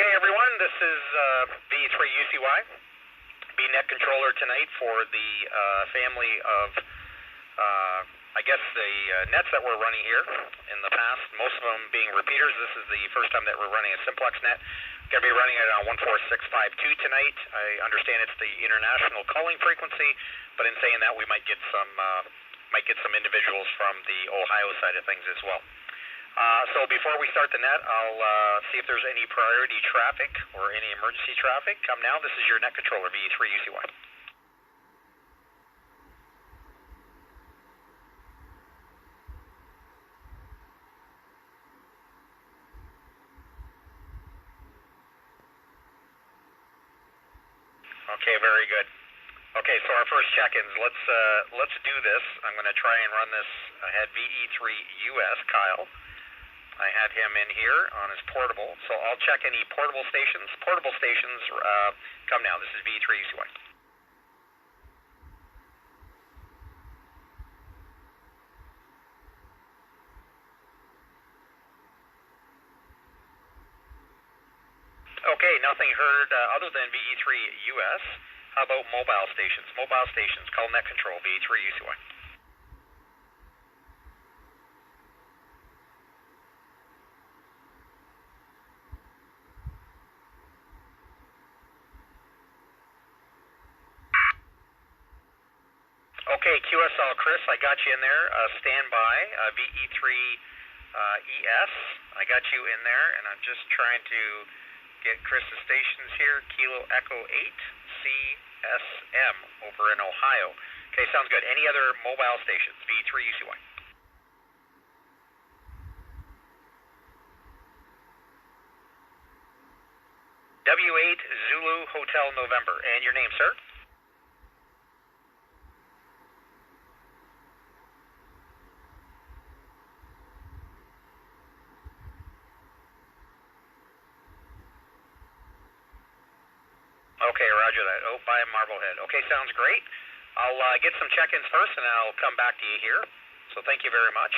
Okay, everyone, this is V3UCY, BNet controller tonight for the family of, the nets that we're running here in the past, most of them being repeaters. This is the first time that we're running a Simplex net. Going to be running it on 14652 tonight. I understand it's the international calling frequency, but in saying that, we might get some individuals from the Ohio side of things as well. So before we start the net, I'll see if there's any priority traffic or any emergency traffic. Come now, this is your net controller, V3UCY. Okay, very good. Okay, so our first check-ins. Let's do this. I'm going to try and run this. I had VE3US, Kyle. I had him in here on his portable, so I'll check any portable stations. Portable stations, come now. This is V3UCY. Okay, nothing heard other than VE3US. How about mobile stations? Mobile stations, call net control, V3UCY. Okay, QSL Chris, I got you in there. Stand by, VE3ES. I got you in there, and I'm just trying to get Chris's stations here. Kilo Echo 8, CSM over in Ohio. Okay, sounds good. Any other mobile stations? V3UCY. W8 Zulu Hotel November. And your name, sir? Okay, roger that. Oh, by Marblehead. Okay, sounds great. I'll get some check-ins first, and I'll come back to you here. So thank you very much.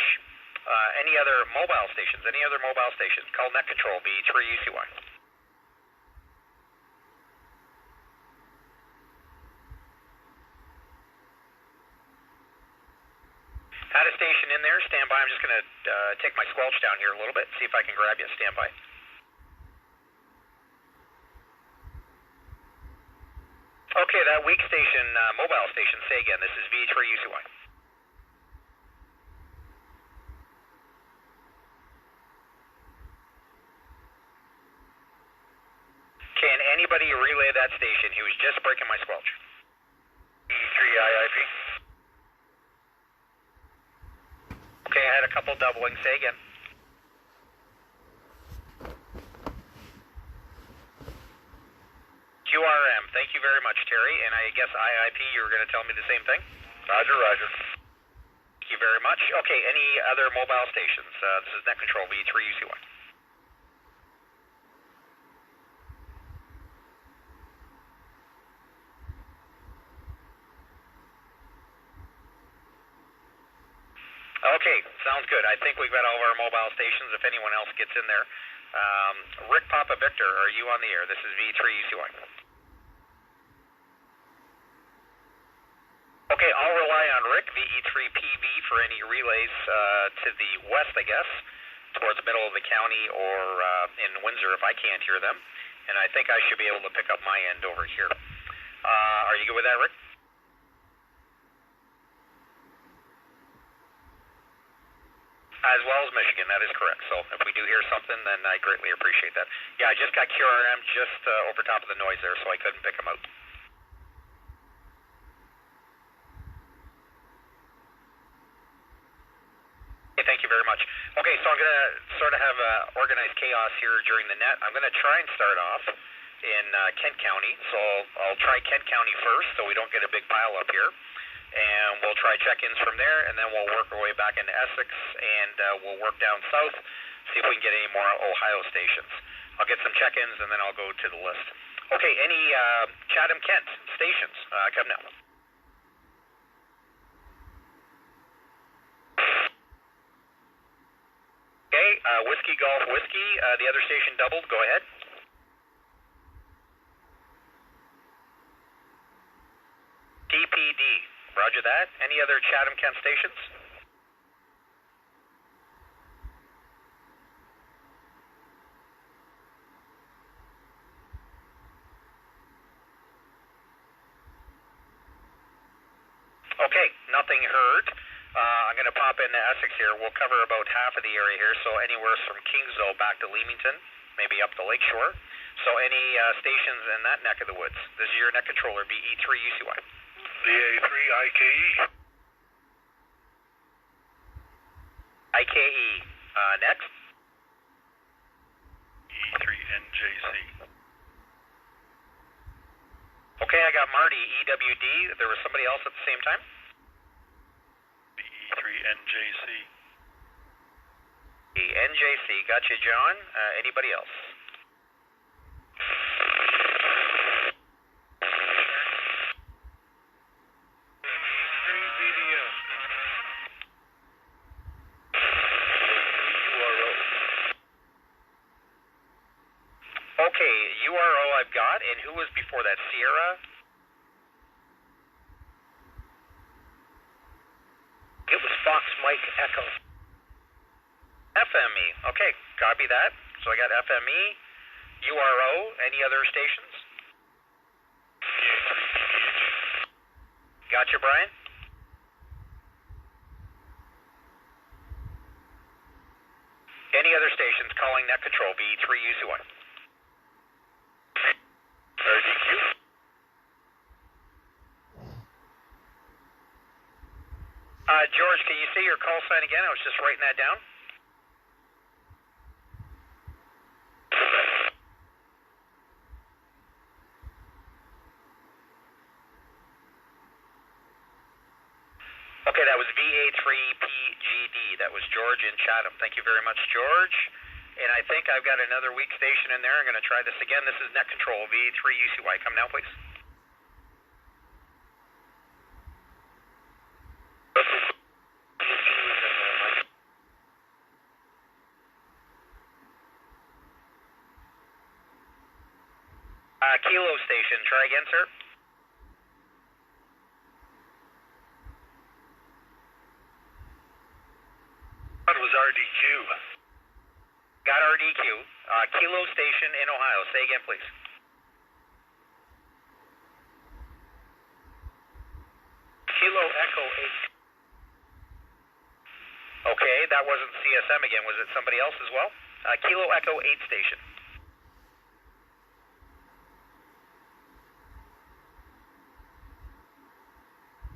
Any other mobile stations? Any other mobile stations? Call net control, V3UCY. Had a station in there. Stand by. I'm just going to take my squelch down here a little bit, see if I can grab you. Stand by. Okay, that weak station, mobile station, say again, this is V3UCY. Can anybody relay that station? He was just breaking my squelch. V3IIP. Okay, I had a couple doubling, say again. QRM, thank you very much, Terry. And I guess IIP, you were going to tell me the same thing? Roger, roger. Thank you very much. Okay, any other mobile stations? This is net control, V3UCY. Okay, sounds good. I think we've got all of our mobile stations if anyone else gets in there. Rick Papa Victor, are you on the air? This is V3UCY. Okay, I'll rely on Rick, VE3PV, for any relays to the west, I guess, towards the middle of the county or in Windsor if I can't hear them. And I think I should be able to pick up my end over here. Are you good with that, Rick? As well as Michigan, that is correct. So if we do hear something, then I greatly appreciate that. Yeah, I just got QRM just over top of the noise there, so I couldn't pick them out. Okay, thank you very much. Okay, so I'm going to sort of have organized chaos here during the net. I'm going to try and start off in Kent County. So I'll try Kent County first so we don't get a big pile up here. And we'll try check-ins from there, and then we'll work our way back into Essex, and we'll work down south, see if we can get any more Ohio stations. I'll get some check-ins, and then I'll go to the list. Okay, any Chatham-Kent stations? Come now. Okay, Whiskey Golf Whiskey, the other station doubled, go ahead. TD. Roger that. Any other Chatham-Kent stations? Okay, nothing heard. I'm going to pop into Essex here. We'll cover about half of the area here, so anywhere from Kingsville back to Leamington, maybe up the Lakeshore. So any stations in that neck of the woods. This is your net controller, BE3 UCY. DA3 IKE. IKE. Next. E3 NJC. Okay, I got Marty, EWD. There was somebody else at the same time? E3 NJC. NJC. Gotcha, John. Anybody else? Okay, URO I've got, and who was before that? Sierra? It was Fox Mike Echo. FME. Okay, copy that. So I got FME, URO, any other stations? Gotcha, Brian? Any other stations calling net control, B3 UC1? RDQ. George, can you say your call sign again? I was just writing that down. Okay, that was VA3PGD. That was George in Chatham. Thank you very much, George. And I think I've got another weak station in there. I'm going to try this again. This is net control, V3 UCY. Come now, please. Kilo station. Try again, sir. That was RDQ. Got RDQ. Kilo station in Ohio. Say again, please. Kilo Echo 8. Okay, that wasn't CSM again. Was it somebody else as well? Kilo Echo 8 station.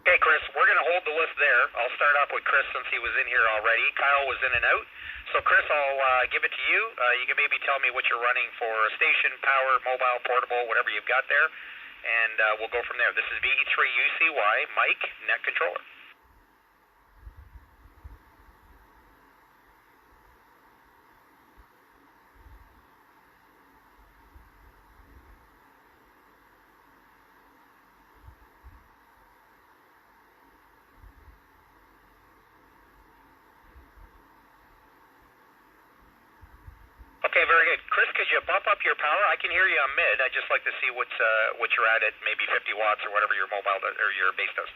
Okay, Chris, we're going to hold the list there. I'll start off with Chris since he was in here already. Kyle was in and out. So, Chris, I'll give it to you. You can maybe tell me what you're running for station, power, mobile, portable, whatever you've got there, and we'll go from there. This is VE3UCY, Mike, net controller. Okay, very good. Chris, could you bump up your power? I can hear you on mid. I'd just like to see what you're at maybe 50 watts or whatever your mobile does, or your base does.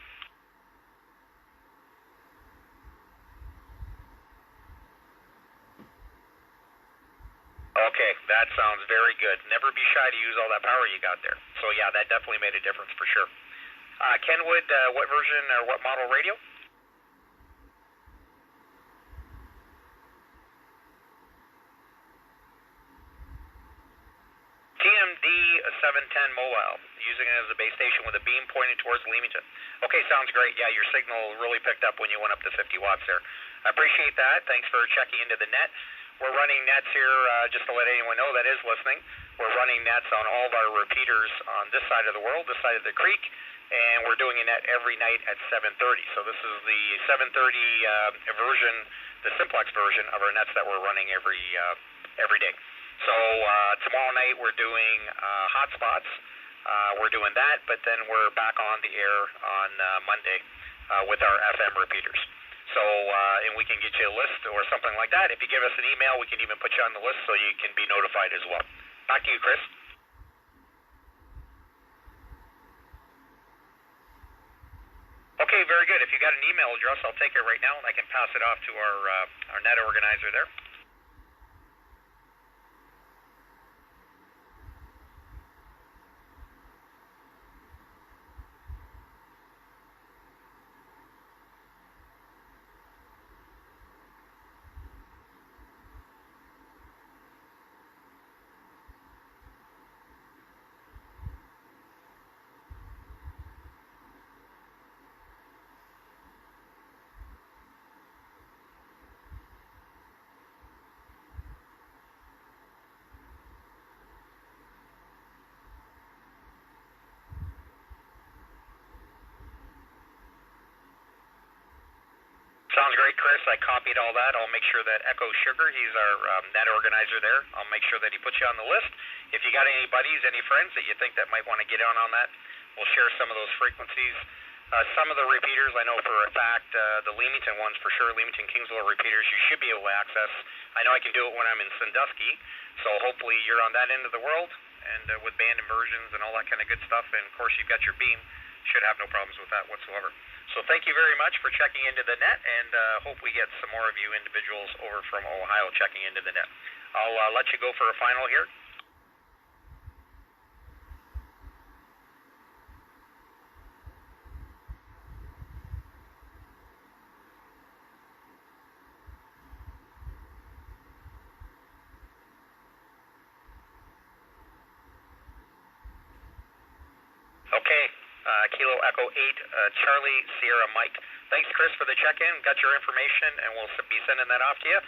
Okay, that sounds very good. Never be shy to use all that power you got there. So yeah, that definitely made a difference for sure. Kenwood, what version or what model radio? TMD 710 mobile, using it as a base station with a beam pointing towards Leamington. Okay, sounds great. Yeah, your signal really picked up when you went up to 50 watts there. I appreciate that. Thanks for checking into the net. We're running nets here, just to let anyone know that is listening. We're running nets on all of our repeaters on this side of the world, this side of the creek, and we're doing a net every night at 7:30. So this is the 7:30 version, the Simplex version of our nets that we're running every day. So tomorrow night we're doing hotspots. We're doing that, but then we're back on the air on Monday with our FM repeaters. So, and we can get you a list or something like that. If you give us an email, we can even put you on the list so you can be notified as well. Back to you, Chris. Okay, very good. If you got an email address, I'll take it right now, and I can pass it off to our net organizer there. Sounds great, Chris. I copied all that. I'll make sure that Echo Sugar, he's our net organizer there. I'll make sure that he puts you on the list. If you got any buddies, any friends that you think that might want to get on that, we'll share some of those frequencies. Some of the repeaters, I know for a fact, the Leamington ones for sure, Leamington Kingsville repeaters, you should be able to access. I know I can do it when I'm in Sandusky, so hopefully you're on that end of the world, and with band inversions and all that kind of good stuff, and of course you've got your beam. Should have no problems with that whatsoever. So thank you very much for checking into the net, and hope we get some more of you individuals over from Ohio checking into the net. I'll let you go for a final here. Okay, Kilo Echo 8, Charlie Sierra Mike. Thanks, Chris, for the check-in. Got your information, and we'll be sending that off to you.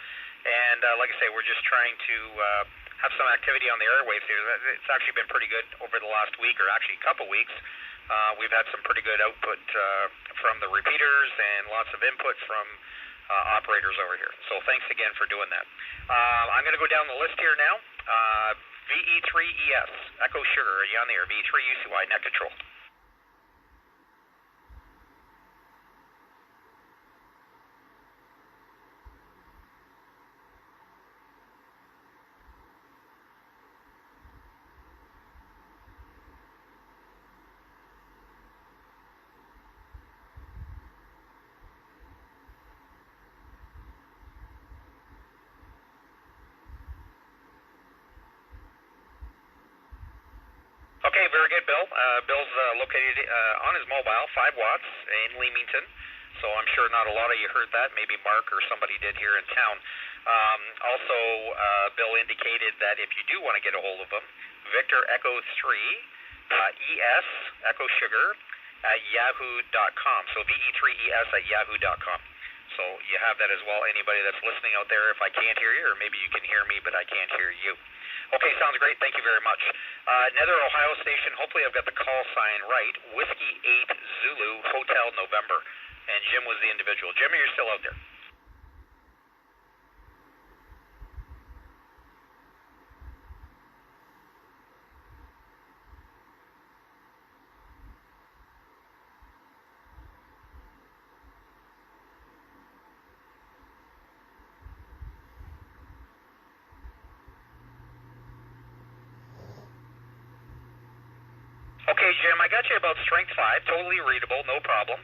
And like I say, we're just trying to have some activity on the airwaves here. It's actually been pretty good over the last week, or actually a couple weeks. We've had some pretty good output from the repeaters and lots of input from operators over here. So thanks again for doing that. I'm going to go down the list here now. VE3ES, Echo Sugar, are you on the air? VE3UCY, net control. Okay, very good, Bill. Bill's located on his mobile, 5 watts in Leamington. So I'm sure not a lot of you heard that. Maybe Mark or somebody did here in town. Also, Bill indicated that if you do want to get a hold of him, Victor Echo 3, ES, Echo Sugar, at yahoo.com. So VE3ES at yahoo.com. So you have that as well. Anybody that's listening out there, if I can't hear you, or maybe you can hear me, but I can't hear you. Okay, sounds great. Thank you very much. Another Ohio station. Hopefully I've got the call sign right. Whiskey 8 Zulu Hotel November. And Jim was the individual. Jim, you're still out there. Okay, Jim, I got you about strength 5, totally readable, no problem.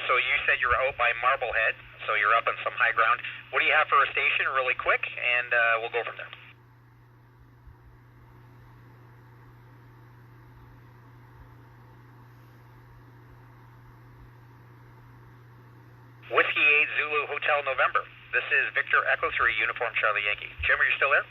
So you said you were out by Marblehead, so you're up on some high ground. What do you have for a station, really quick, and we'll go from there. Whiskey 8 Zulu Hotel November. This is Victor Echo 3, Uniform Charlie Yankee. Jim, are you still there?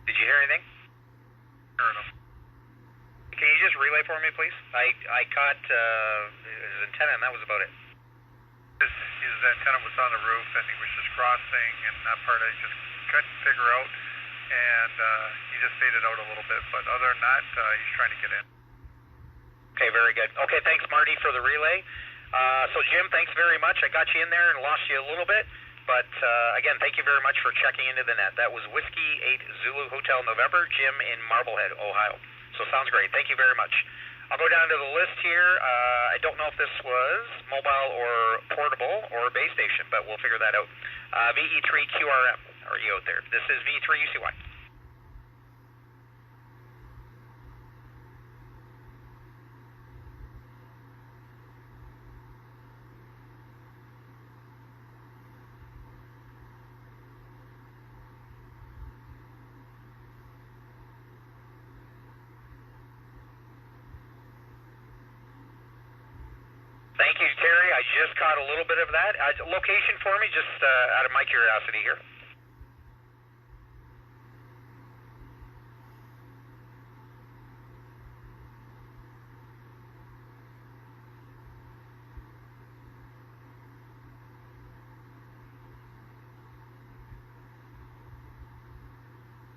Did you hear anything? Heard him. Can you just relay for me, please? I caught his antenna, and that was about it. His antenna was on the roof, and he was just crossing, and that part I just couldn't figure out, and he just faded out a little bit. But other than that, he's trying to get in. Okay, very good. Okay, thanks, Marty, for the relay. So, Jim, thanks very much. I got you in there and lost you a little bit. But, again, thank you very much for checking into the net. That was Whiskey 8 Zulu Hotel November, Jim in Marblehead, Ohio. So, sounds great. Thank you very much. I'll go down to the list here. I don't know if this was mobile or portable or base station, but we'll figure that out. VE3QRM, are you out there? This is VE3UCY. Thank you, Terry. I just caught a little bit of that. Location for me, just out of my curiosity here.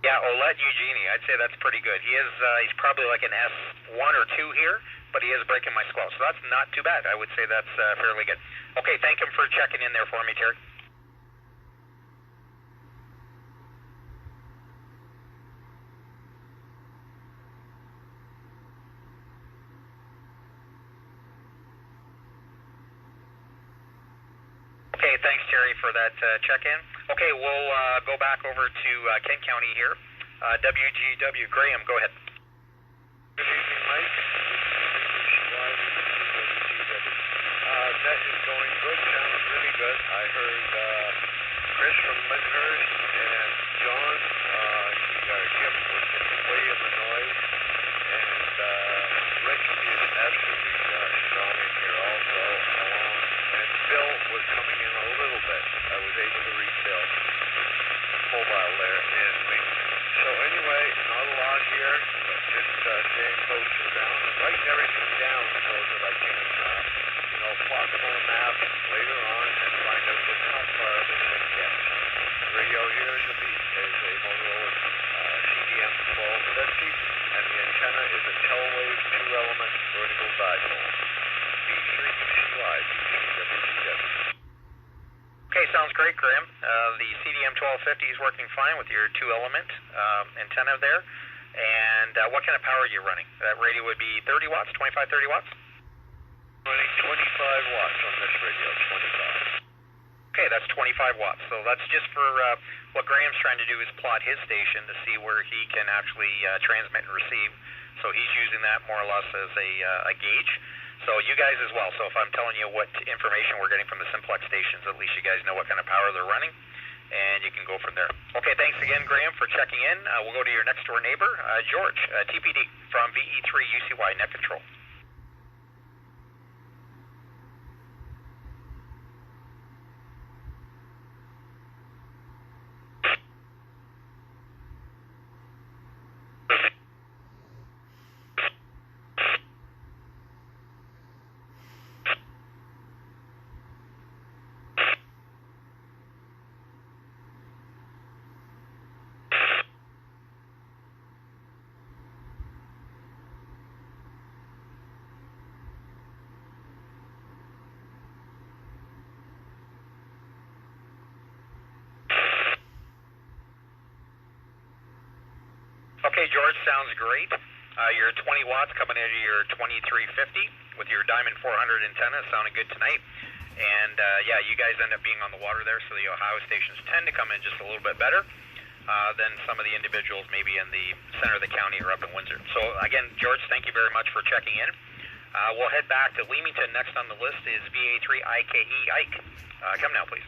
Yeah, Olet Eugenie. I'd say that's pretty good. He's probably like an S1 or 2 here, but he is breaking my squall, so that's not too bad. I would say that's fairly good. Okay, thank him for checking in there for me, Terry. Okay, thanks, Terry, for that check-in. Okay, we'll go back over to Kent County here. WGW, Graham, go ahead. Good evening, Mike. That is going good. Sounds really good. I heard Chris from Lyndhurst and John, Jim was way in the noise, and Rick is absolutely strong in here also, and Bill was coming in a little bit. I was able to reach Bill mobile there in Wing. So anyway, not a lot here, but just staying close to the ground and writing everything down so that I can plot them on a map later on and find out just how far this thing gets. The radio here is a Motorola CDM 1250, and the antenna is a Telwave 2-element vertical dipole. V3UCY, VCWGW. Okay, sounds great, Graham. The CDM 1250 is working fine with your 2-element antenna there. And what kind of power are you running? That radio would be 30 watts, 25, 30 watts? Running 25 watts on this radio, 25. Okay, that's 25 watts. So that's just for what Graham's trying to do is plot his station to see where he can actually transmit and receive. So he's using that more or less as a gauge. So you guys as well. So if I'm telling you what information we're getting from the Simplex stations, at least you guys know what kind of power they're running, and you can go from there. Okay, thanks again, Graham, for checking in. We'll go to your next door neighbor, George, TPD from VE3UCY Net Control. Okay, George, sounds great. Your 20 watts coming into your 2350 with your Diamond 400 antenna sounding good tonight. And yeah, you guys end up being on the water there, so the Ohio stations tend to come in just a little bit better than some of the individuals maybe in the center of the county or up in Windsor. So again, George, thank you very much for checking in. We'll head back to Leamington. Next on the list is VA3IKE. Ike, come now, please.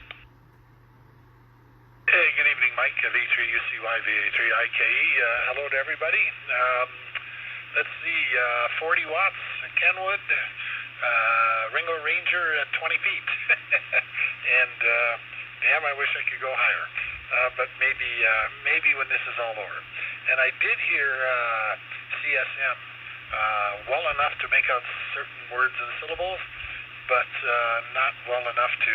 Hey, good evening, Mike. V3UCY, VA3IKE. Hello to everybody. Let's see, 40 watts, Kenwood, Ringo Ranger at 20 feet. And damn, I wish I could go higher. But maybe when this is all over. And I did hear CSM well enough to make out certain words and syllables, but not well enough to...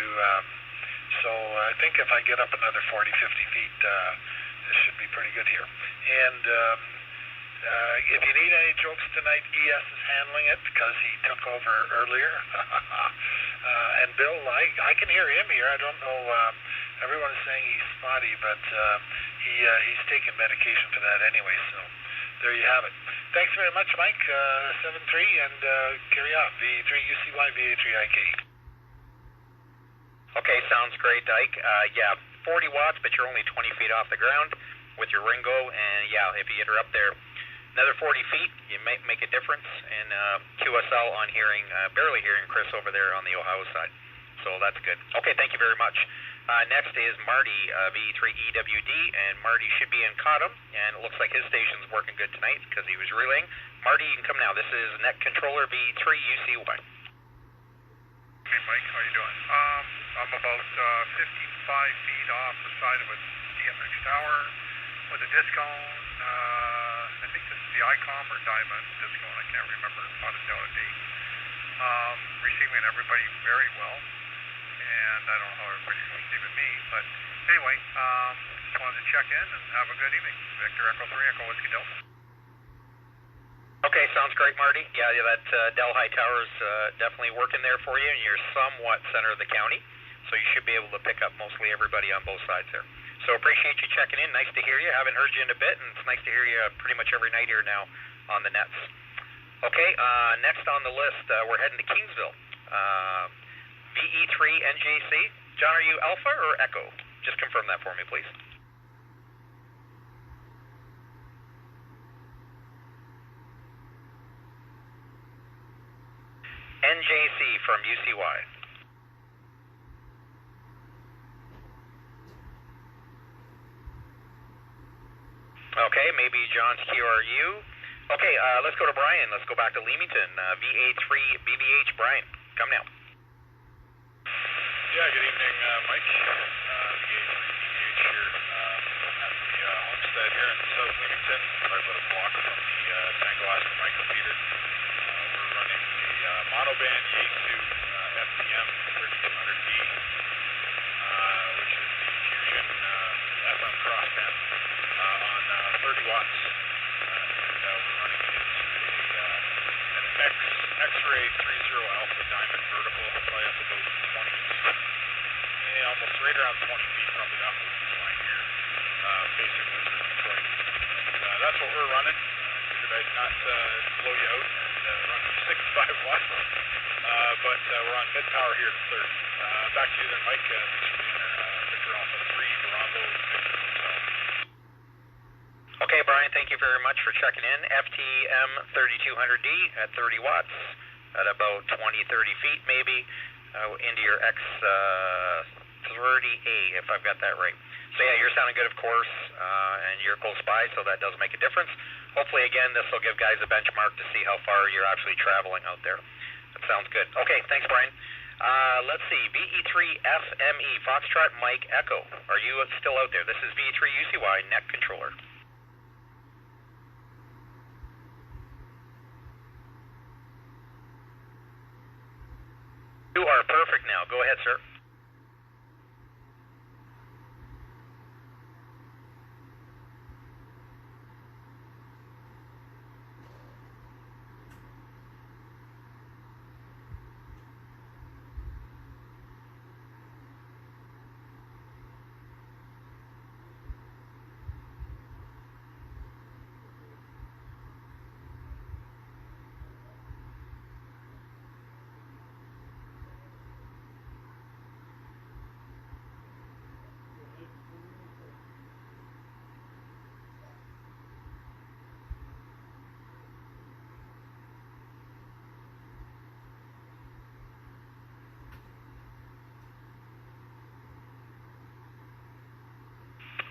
So I think if I get up another 40, 50 feet, this should be pretty good here. And If you need any jokes tonight, ES is handling it because he took over earlier. And Bill, I can hear him here. I don't know. Everyone is saying he's spotty, but he's taking medication for that anyway. So there you have it. Thanks very much, Mike. 7-3 and carry on. VA3 UCY, VA3 IK. Okay, sounds great, Ike. Yeah, 40 watts, but you're only 20 feet off the ground with your Ringo, and yeah, if you get her up there another 40 feet, you might make a difference in QSL on hearing, barely hearing Chris over there on the Ohio side. So that's good. Okay, thank you very much. Next is Marty, V3EWD, and Marty should be in Cottam, and it looks like his station's working good tonight because he was relaying. Marty, you can come now. This is Net Controller V3UCY. Hey, Mike, how you doing? I'm about 55 feet off the side of a DMX tower with a discone. I think this is the ICOM or Diamond discone. I can't remember. Not a Delta D. Receiving everybody very well. And I don't know how everybody's receiving me, but anyway, just wanted to check in and have a good evening. Victor Echo 3, Echo Whiskey Delta. Okay, sounds great, Marty. Yeah, that Delhi Tower's definitely working there for you, and you're somewhat center of the county, so you should be able to pick up mostly everybody on both sides there. So appreciate you checking in. Nice to hear you. Haven't heard you in a bit, and it's nice to hear you pretty much every night here now on the nets. Okay, next on the list, we're heading to Kingsville. VE3 NJC. John, are you Alpha or Echo? Just confirm that for me, please. NJC from UCY. Okay, maybe John's QRU. Okay, let's go to Brian. Let's go back to Leamington. VA3 BBH. Brian, come now. Yeah, good evening, Mike. VA3 BBH here at the homestead here in South Leamington, right about a block from the Tango Oscar microfeeder. We're running the monoband Yaesu FTM 3200D, which is the Fusion FM crossband on 30 watts. And we're running it into an X-ray 30 alpha diamond vertical, probably up about 20, almost right around 20 feet, probably off the line here, facing Windsor, Detroit. And that's what we're running. Should I not blow you out and run 65 watts? But we're on mid power here at third. Back to you then, Mike. Thanks for being there. Victor Alpha 3, Bravo, Victor Hotel. Okay, Brian, thank you very much for checking in. FTM 3200D at 30 watts at about 20, 30 feet maybe into your X30A, if I've got that right. So yeah, you're sounding good, of course, and you're close by, so that does make a difference. Hopefully, again, this will give guys a benchmark to see how far you're actually traveling out there. That sounds good. Okay, thanks, Brian. Let's see, VE3FME, Foxtrot Mike Echo. Are you still out there? This is VE3UCY, Net Controller. You are perfect now. Go ahead, sir.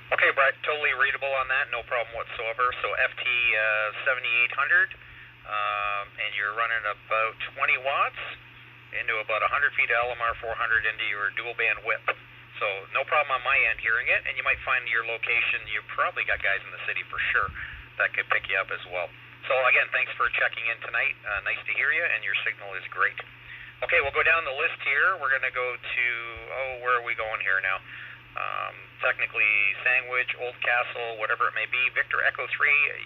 Okay, Brett, totally readable on that, no problem whatsoever. So FT 7800, and you're running about 20 watts into about 100 feet of LMR 400 into your dual band whip. So no problem on my end hearing it, and you might find your location, you probably got guys in the city for sure that could pick you up as well. So again, thanks for checking in tonight. Nice to hear you, and your signal is great. Okay, we'll go down the list here. We're going to go to, where are we going here now? technically Sandwich, Old Castle, whatever it may be. Victor Echo 3,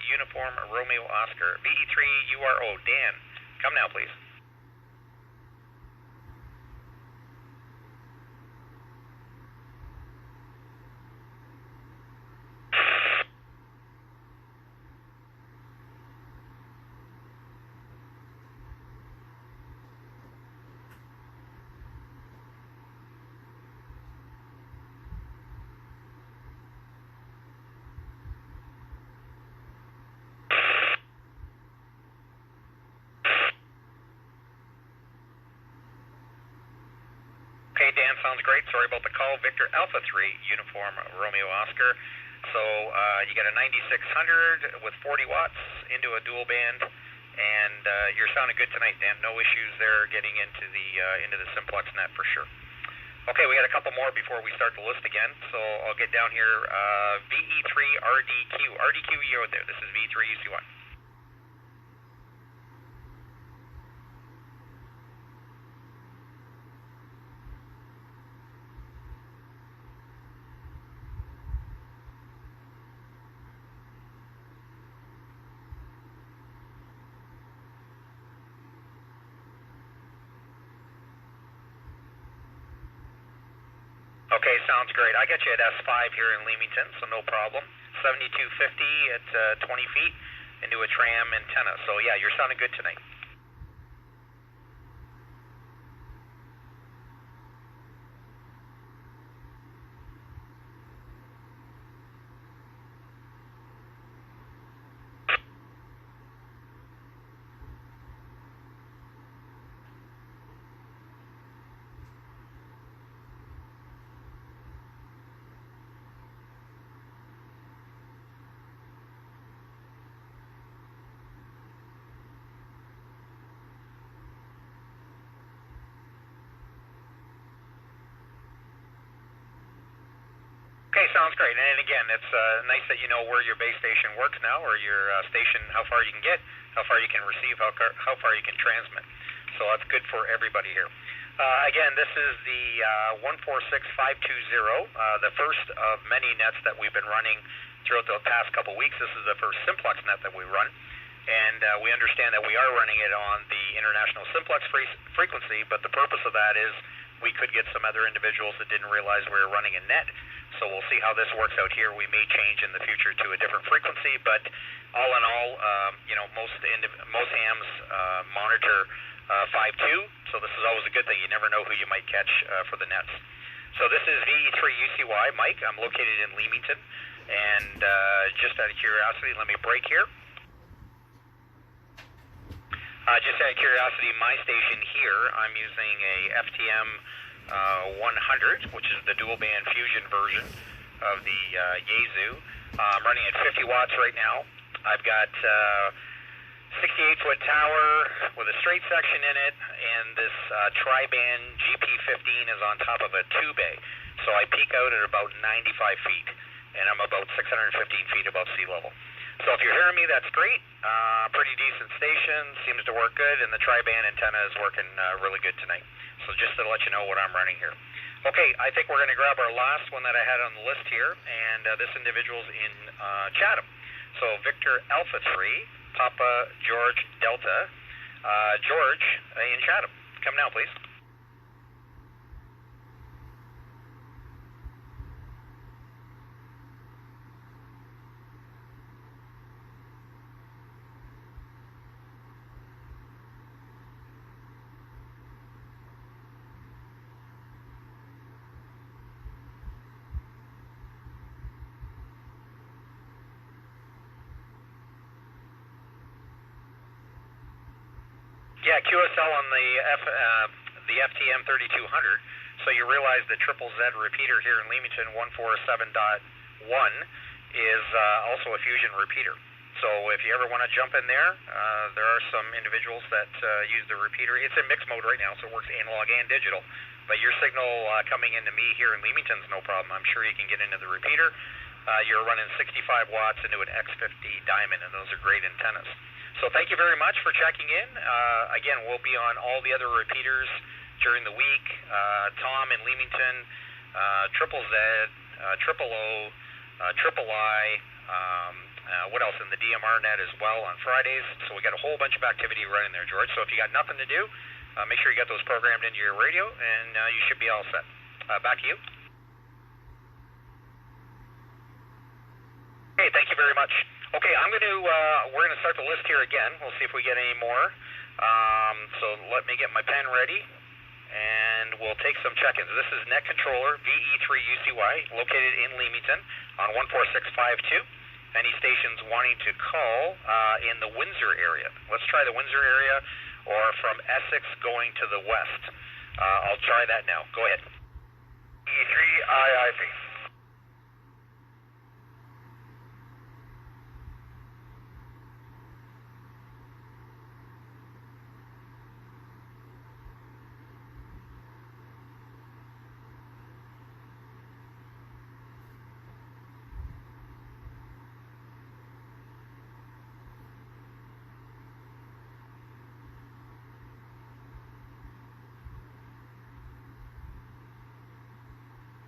Uniform Romeo Oscar. VE3 URO. Dan, come now, please. Okay, Dan, sounds great. Sorry about the call. Victor Alpha 3, Uniform Romeo Oscar. So you got a 9600 with 40 watts into a dual band, and you're sounding good tonight, Dan. No issues there getting into the Simplex net for sure. Okay, we got a couple more before we start the list again. So I'll get down here. VE3 RDQ. RDQ, you're there. This is V3 UC1. Okay, sounds great. I got you at S5 here in Leamington, so no problem. 7250 at 20 feet into a tram antenna. So yeah, you're sounding good tonight. Okay, sounds great. And again, it's nice that you know where your base station works now, or your station, how far you can get, how far you can receive, how far you can transmit. So that's good for everybody here. Again, this is the 146520, the first of many nets that we've been running throughout the past couple weeks. This is the first Simplex net that we run. And we understand that we are running it on the international Simplex frequency, but the purpose of that is we could get some other individuals that didn't realize we were running a net. So we'll see how this works out here. We may change in the future to a different frequency, but all in all, you know, most hams monitor 5.2, so this is always a good thing. You never know who you might catch for the nets. So this is VE3 UCY, Mike. I'm located in Leamington, and just out of curiosity, let me break here. Just out of curiosity, my station here, I'm using a FTM 100, which is the dual band fusion version of the Yaesu. I'm running at 50 watts right now. I've got 68-foot tower with a straight section in it, and this tri-band GP15 is on top of a 2-bay. So I peak out at about 95 feet, and I'm about 615 feet above sea level. So if you're hearing me, that's great. Pretty decent station, seems to work good, and the tri-band antenna is working really good tonight. So just to let you know what I'm running here. Okay, I think we're going to grab our last one that I had on the list here, and this individual's in Chatham. So Victor Alpha 3, Papa George Delta, George in Chatham. Come now, please. Yeah, QSL on the FTM 3200. So you realize the triple Z repeater here in Leamington 147.1 is also a fusion repeater. So if you ever want to jump in there, there are some individuals that use the repeater. It's in mixed mode right now, so it works analog and digital. But your signal coming into me here in Leamington is no problem. I'm sure you can get into the repeater. You're running 65 watts into an X50 Diamond, and those are great antennas. So thank you very much for checking in. Again, we'll be on all the other repeaters during the week. Tom in Leamington, Triple Z, Triple O, Triple I, what else, in the DMR net as well on Fridays. So we got a whole bunch of activity running there, George. So if you got nothing to do, make sure you get those programmed into your radio, and you should be all set. Back to you. Okay, thank you very much. Okay, we're gonna start the list here again. We'll see if we get any more. So let me get my pen ready, and we'll take some check-ins. This is Net Controller VE3UCY, located in Leamington on 14652. Any stations wanting to call in the Windsor area? Let's try the Windsor area, or from Essex going to the west. I'll try that now. Go ahead. E3IIP.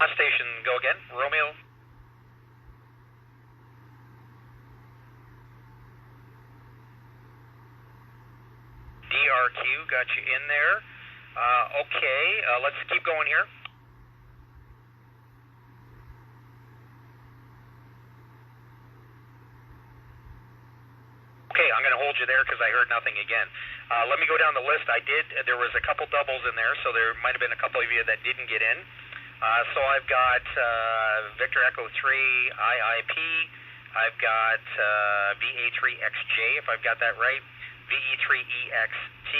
Last station, go again. Romeo. DRQ, got you in there. Okay, let's keep going here. Okay, I'm going to hold you there because I heard nothing again. Let me go down the list. There was a couple doubles in there, so there might have been a couple of you that didn't get in. So I've got Victor Echo 3 IIP. I've got VA3XJ, if I've got that right. VE3EXT.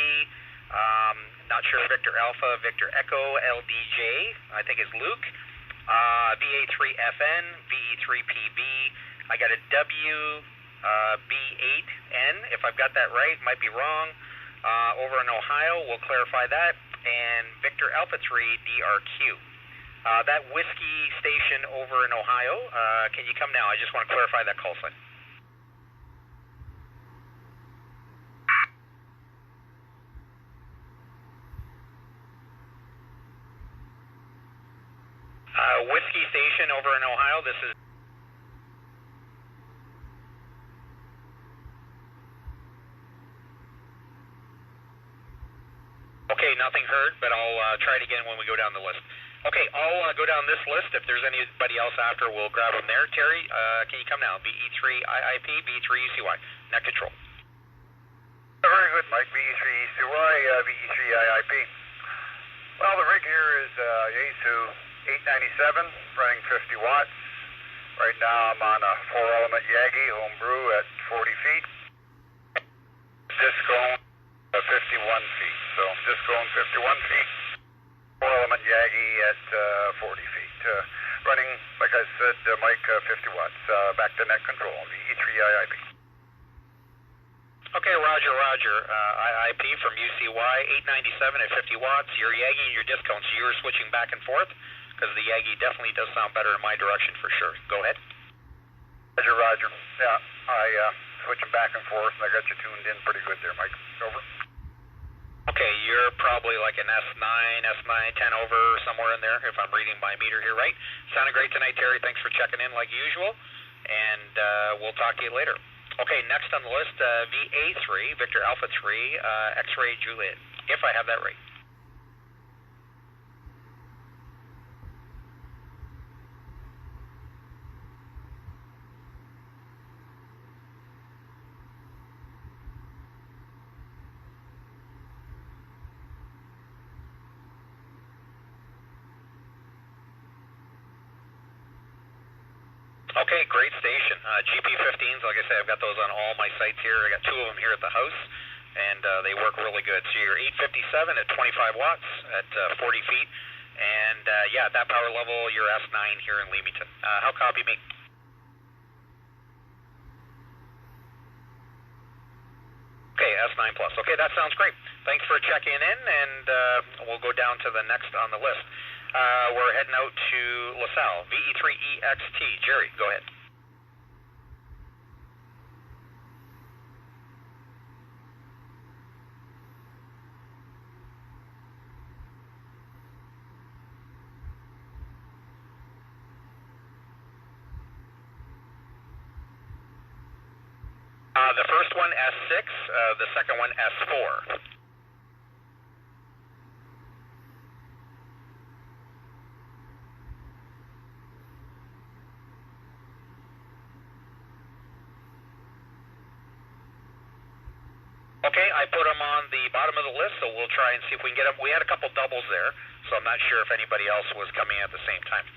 Not sure Victor Alpha, Victor Echo LDJ, I think is Luke. VA3FN, VE3PB. I got a WB8N, if I've got that right, might be wrong. Over in Ohio, we'll clarify that. And Victor Alpha 3 DRQ. That whiskey station over in Ohio, can you come now? I just want to clarify that call sign. Whiskey station over in Ohio, this is... Okay, nothing heard, but I'll try it again when we go down the list. Okay, I'll go down this list. If there's anybody else after, we'll grab them there. Terry, can you come now? VE3IIP, VE3UCY, net control. Very good, Mike. VE3UCY, VE3IIP. Well, the rig here is Yaesu 897, running 50 watts. Right now I'm on a 4-element Yagi homebrew at 40 feet. Disc going 51 feet, so I'm just going 51 feet. 4-element Yagi at 40 feet. Running, like I said, Mike, 50 watts. Back to net control, VE3IIP. Okay, Roger, Roger. IIP from UCY, 897 at 50 watts. Your Yagi and your discount, so you're switching back and forth? Because the Yagi definitely does sound better in my direction for sure. Go ahead. Roger, Roger. Yeah, I switching back and forth, and I got you tuned in pretty good there, Mike. Over. Okay, you're probably like an S9, 10 over, somewhere in there, if I'm reading my meter here right. Sounded great tonight, Terry. Thanks for checking in like usual, and we'll talk to you later. Okay, next on the list, VA3, Victor Alpha 3, X-Ray Juliet, if I have that right. Okay, great station. GP15s, like I said, I've got those on all my sites here. I got 2 of them here at the house, and they work really good. So you're 857 at 25 watts at 40 feet, and yeah, at that power level, you're S9 here in Leamington. How copy me? Okay, S9 plus. Okay, that sounds great. Thanks for checking in, and we'll go down to the next on the list. We're heading out to LaSalle, VE3EXT. Jerry, go ahead. The first one S6, the second one S4. Okay, I put them on the bottom of the list, so we'll try and see if we can get them. We had a couple doubles there, so I'm not sure if anybody else was coming at the same time.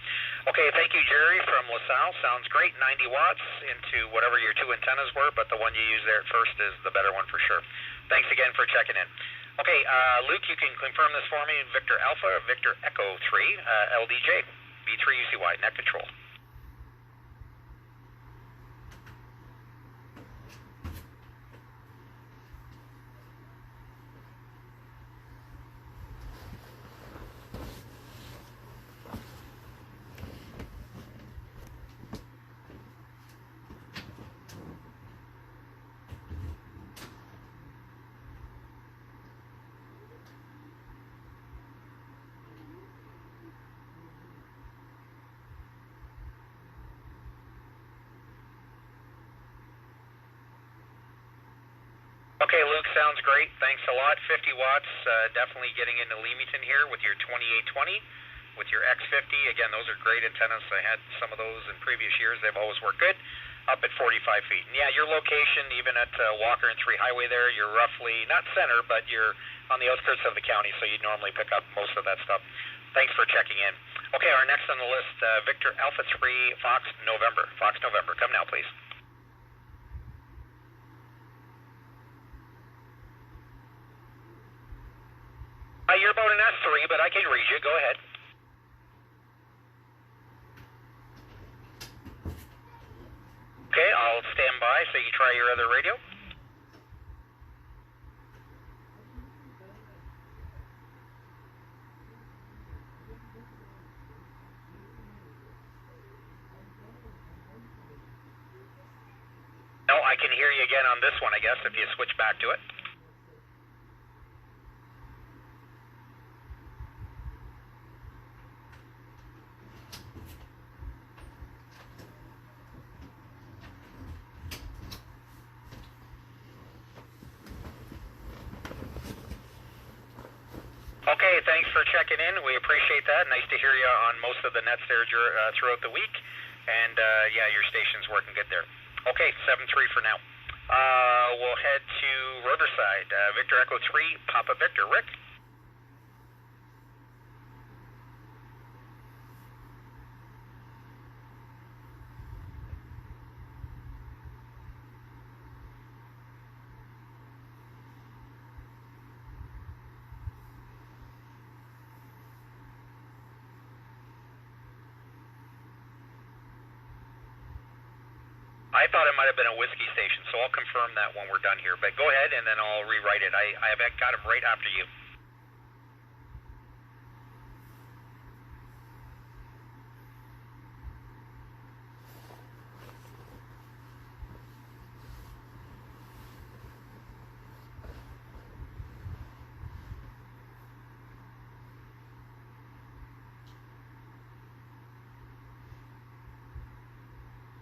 Okay, thank you, Jerry from LaSalle. Sounds great. 90 watts into whatever your two antennas were, but the one you used there at first is the better one for sure. Thanks again for checking in. Okay, Luke, you can confirm this for me. Victor Alpha, Victor Echo 3, LDJ, V3UCY, net control. Okay, Luke, sounds great. Thanks a lot. 50 watts, definitely getting into Leamington here with your 2820, with your X50. Again, those are great antennas. I had some of those in previous years. They've always worked good. Up at 45 feet. And yeah, your location, even at Walker and 3 Highway there, you're roughly, not center, but you're on the outskirts of the county, so you'd normally pick up most of that stuff. Thanks for checking in. Okay, our next on the list, Victor Alpha 3, Fox November. Fox November, come now, please. You're about an S3, but I can read you. Go ahead. Okay, I'll stand by so you try your other radio. No, I can hear you again on this one, I guess, if you switch back to it. Okay, thanks for checking in. We appreciate that. Nice to hear you on most of the nets there throughout the week. And yeah, your station's working good there. Okay, 7-3 for now. We'll head to Riverside. Victor Echo 3, Papa Victor. Rick? I thought it might have been a whiskey station, so I'll confirm that when we're done here. But go ahead, and then I'll rewrite it. I've got him right after you.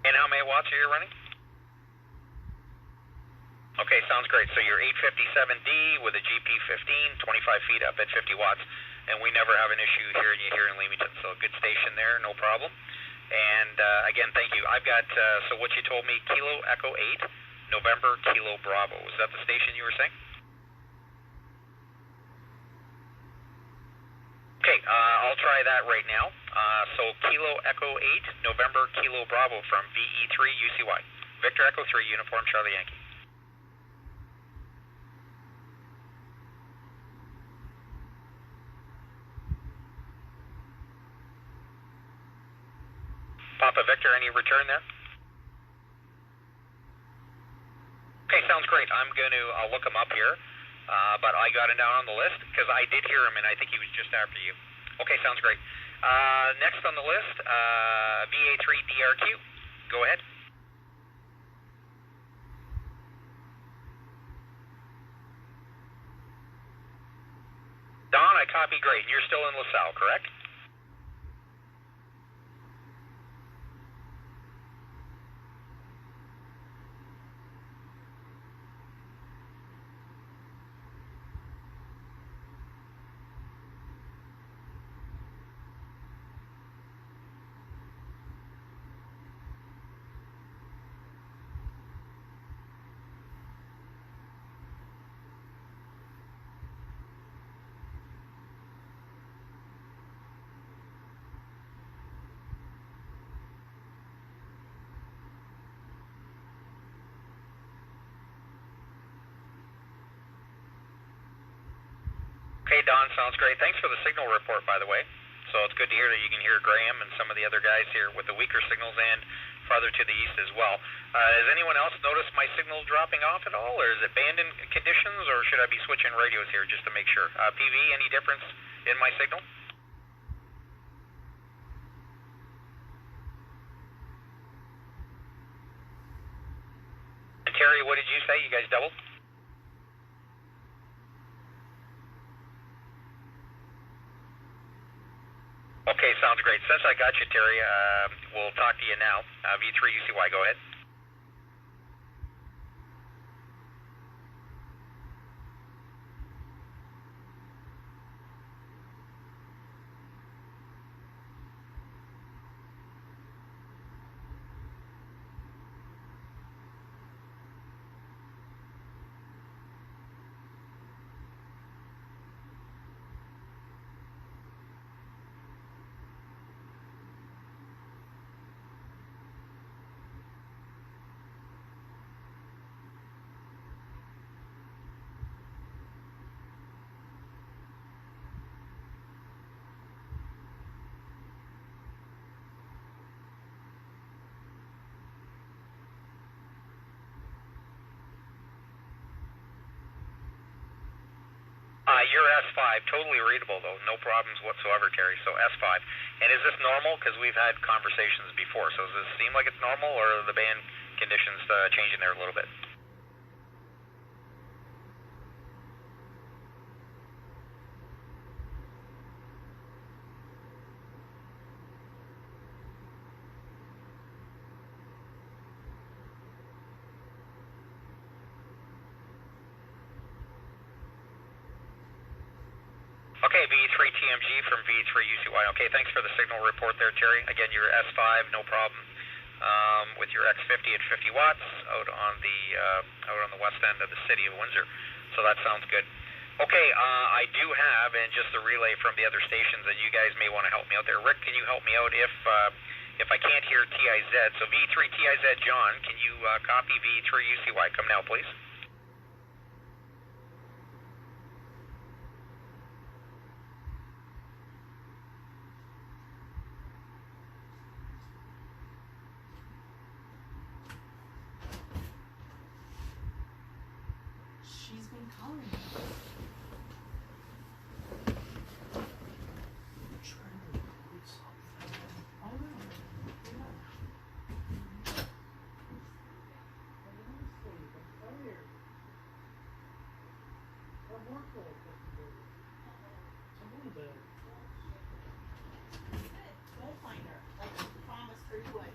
And how many watts are you running? Okay, sounds great. So you're 857D with a GP15, 25 feet up at 50 watts. And we never have an issue hearing you here in Leamington. So a good station there, no problem. And again, thank you. I've got, so what you told me, Kilo Echo 8, November Kilo Bravo. Is that the station you were saying? Okay, I'll try that right now. So Kilo Echo 8, November Kilo Bravo from VE3 UCY. Victor Echo 3, Uniform Charlie Yankee. Papa Victor, any return there? Okay, sounds great. I'll look him up here. But I got him down on the list because I did hear him and I think he was just after you. Okay, sounds great. Next on the list, VA3DRQ. Go ahead. Don, I copy great. You're still in LaSalle, correct? Don, sounds great. Thanks for the signal report, by the way. So it's good to hear that you can hear Graham and some of the other guys here with the weaker signals and farther to the east as well. Has anyone else noticed my signal dropping off at all, or is it abandoned conditions, or should I be switching radios here just to make sure? PV, any difference in my signal? And Terry, what did you say? You guys doubled? Okay, sounds great. Since I got you, Terry, we'll talk to you now. V3 UCY, go ahead. You're S5, totally readable though, no problems whatsoever, Terry, so S5. And is this normal? Because we've had conversations before, so does this seem like it's normal, or are the band conditions changing there a little bit? Okay, V3 TMG from V3 UCY. Okay, thanks for the signal report there, Terry. Again, you're S5, no problem. With your X50 at 50 watts out on the west end of the city of Windsor. So that sounds good. Okay, I do have, and just a relay from the other stations, and you guys may want to help me out there. Rick, can you help me out if I can't hear TIZ? So V3 TIZ, John, can you copy V3 UCY? Come now, please. She's been calling me. Oh, no. Go find her, like I promised her you would.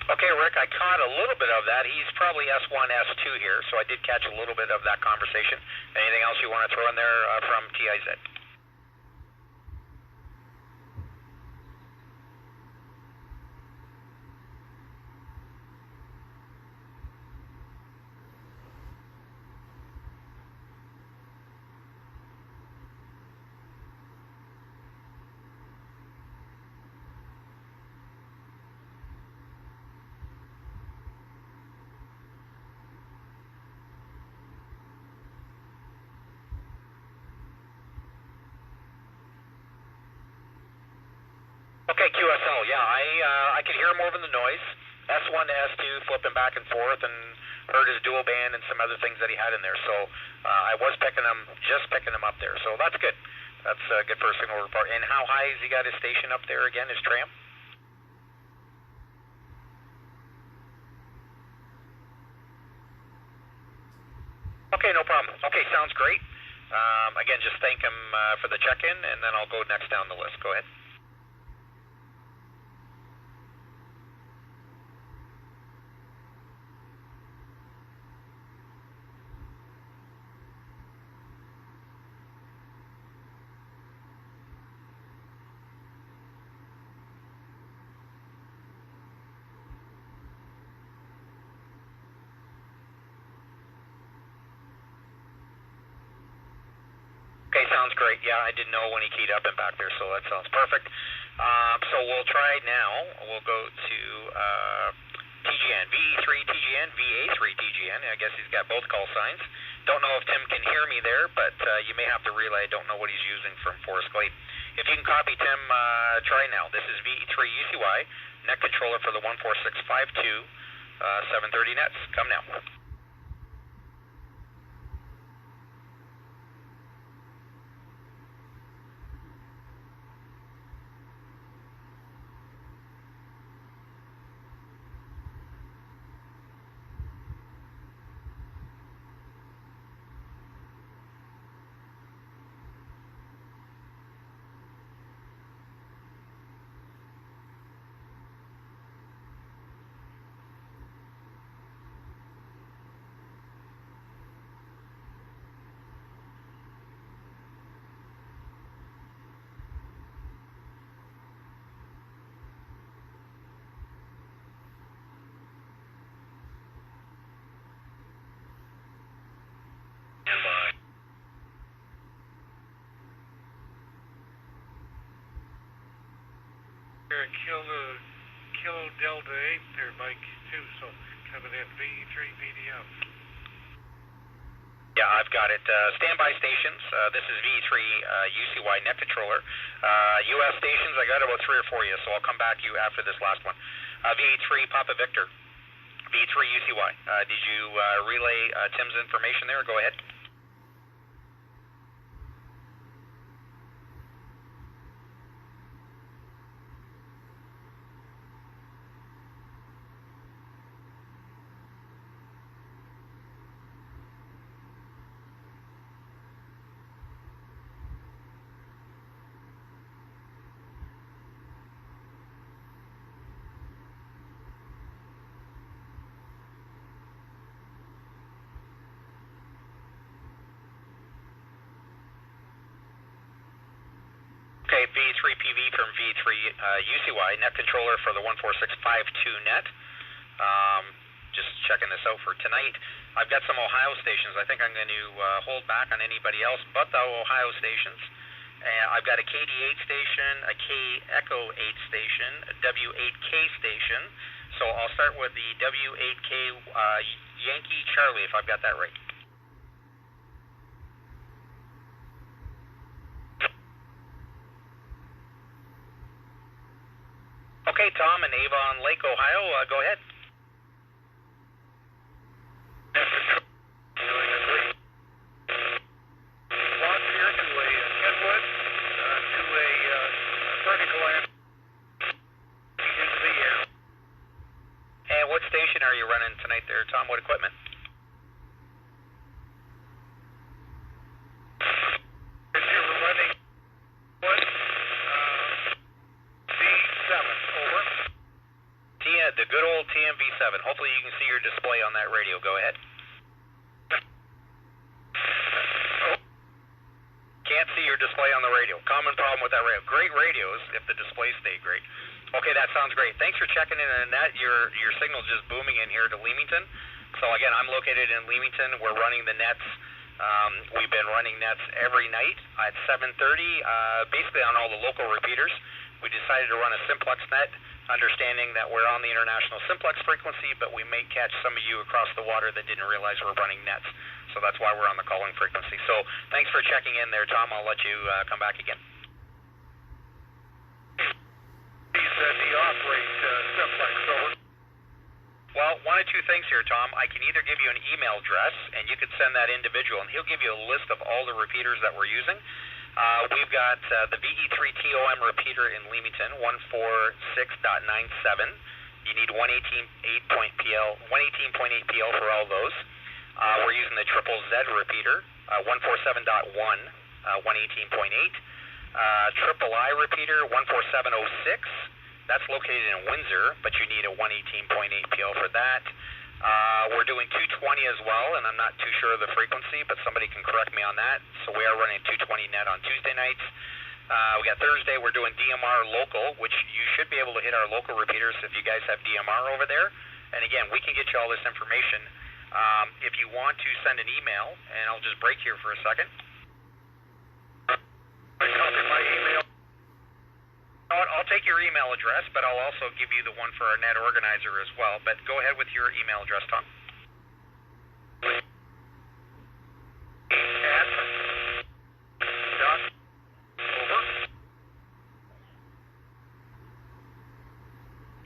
Okay, Rick, I caught a little bit of that. He's probably S1, S2 here, so I did catch a little bit of that conversation. Anything else you want to throw in there from TIZ? Okay, QSL, yeah, I could hear him over the noise. S1 to S2, flipping back and forth, and heard his dual band and some other things that he had in there. So I was picking him up there. So that's good. That's a good first signal report. And how high has he got his station up there again, his tram? Okay, no problem. Okay, sounds great. Again, just thank him for the check-in, and then I'll go next down the list. Go ahead. Okay, sounds great. Yeah, I didn't know when he keyed up and back there, so that sounds perfect. So we'll try now. We'll go to TGN, VE3 TGN, VA3 TGN. I guess he's got both call signs. Don't know if Tim can hear me there, but you may have to relay. I don't know what he's using from Forest Glade. If you can copy Tim, try now. This is VE3 UCY, net controller for the 14652, 730 nets. Come now. Kilo Delta 8 there, Mike, too, so coming in VE3 VDF. Yeah, I've got it. Standby stations. This is VE3 UCY net controller. US stations, I got about 3 or 4 so I'll come back to you after this last one. VE3 Papa Victor. VE3 UCY. Did you relay Tim's information there? Go ahead. Okay, VE3 PV from VE3 UCY, net controller for the 14652 net. Just checking this out for tonight. I've got some Ohio stations. I think I'm going to hold back on anybody else but the Ohio stations. I've got a KD8 station, a K Echo 8 station, a W8K station. So I'll start with the W8K Yankee Charlie, if I've got that right. Okay, Tom in Avon Lake, Ohio, go ahead. Lost here to a Kenwood, to a vertical end into the air. And what station are you running tonight there, Tom? What equipment? If you were running what? V7, over. The good old TMV7. Hopefully you can see your display on that radio. Go ahead. Can't see your display on the radio. Common problem with that radio. Great radios if the displays stay great. Okay, that sounds great. Thanks for checking in on that. Your signal's just booming in here to Leamington. So again, I'm located in Leamington. We're running the nets. We've been running nets every night at 7:30, basically on all the local repeaters. We decided to run a Simplex net, understanding that we're on the international Simplex frequency, but we may catch some of you across the water that didn't realize we're running nets. So that's why we're on the calling frequency. So thanks for checking in there, Tom. I'll let you come back again. the operate Simplex, over. Well, one of two things here, Tom. I can either give you an email address, and you could send that individual, and he'll give you a list of all the repeaters that we're using. We've got the VE3TOM repeater in Leamington, 146.97. You need 118.8 PL for all those. We're using the triple Z repeater, 147.1, 118.8. Triple I repeater, 14706. That's located in Windsor, but you need a 118.8 PL for that. We're doing 220 as well, and I'm not too sure of the frequency, but somebody can correct me on that. So we are running 220 net on Tuesday nights. We got Thursday, we're doing DMR local, which you should be able to hit our local repeaters if you guys have DMR over there. And again, we can get you all this information. If you want to send an email, and I'll just break here for a second. I copy my email. I'll take your email address, but I'll also give you the one for our net organizer as well. But go ahead with your email address, Tom.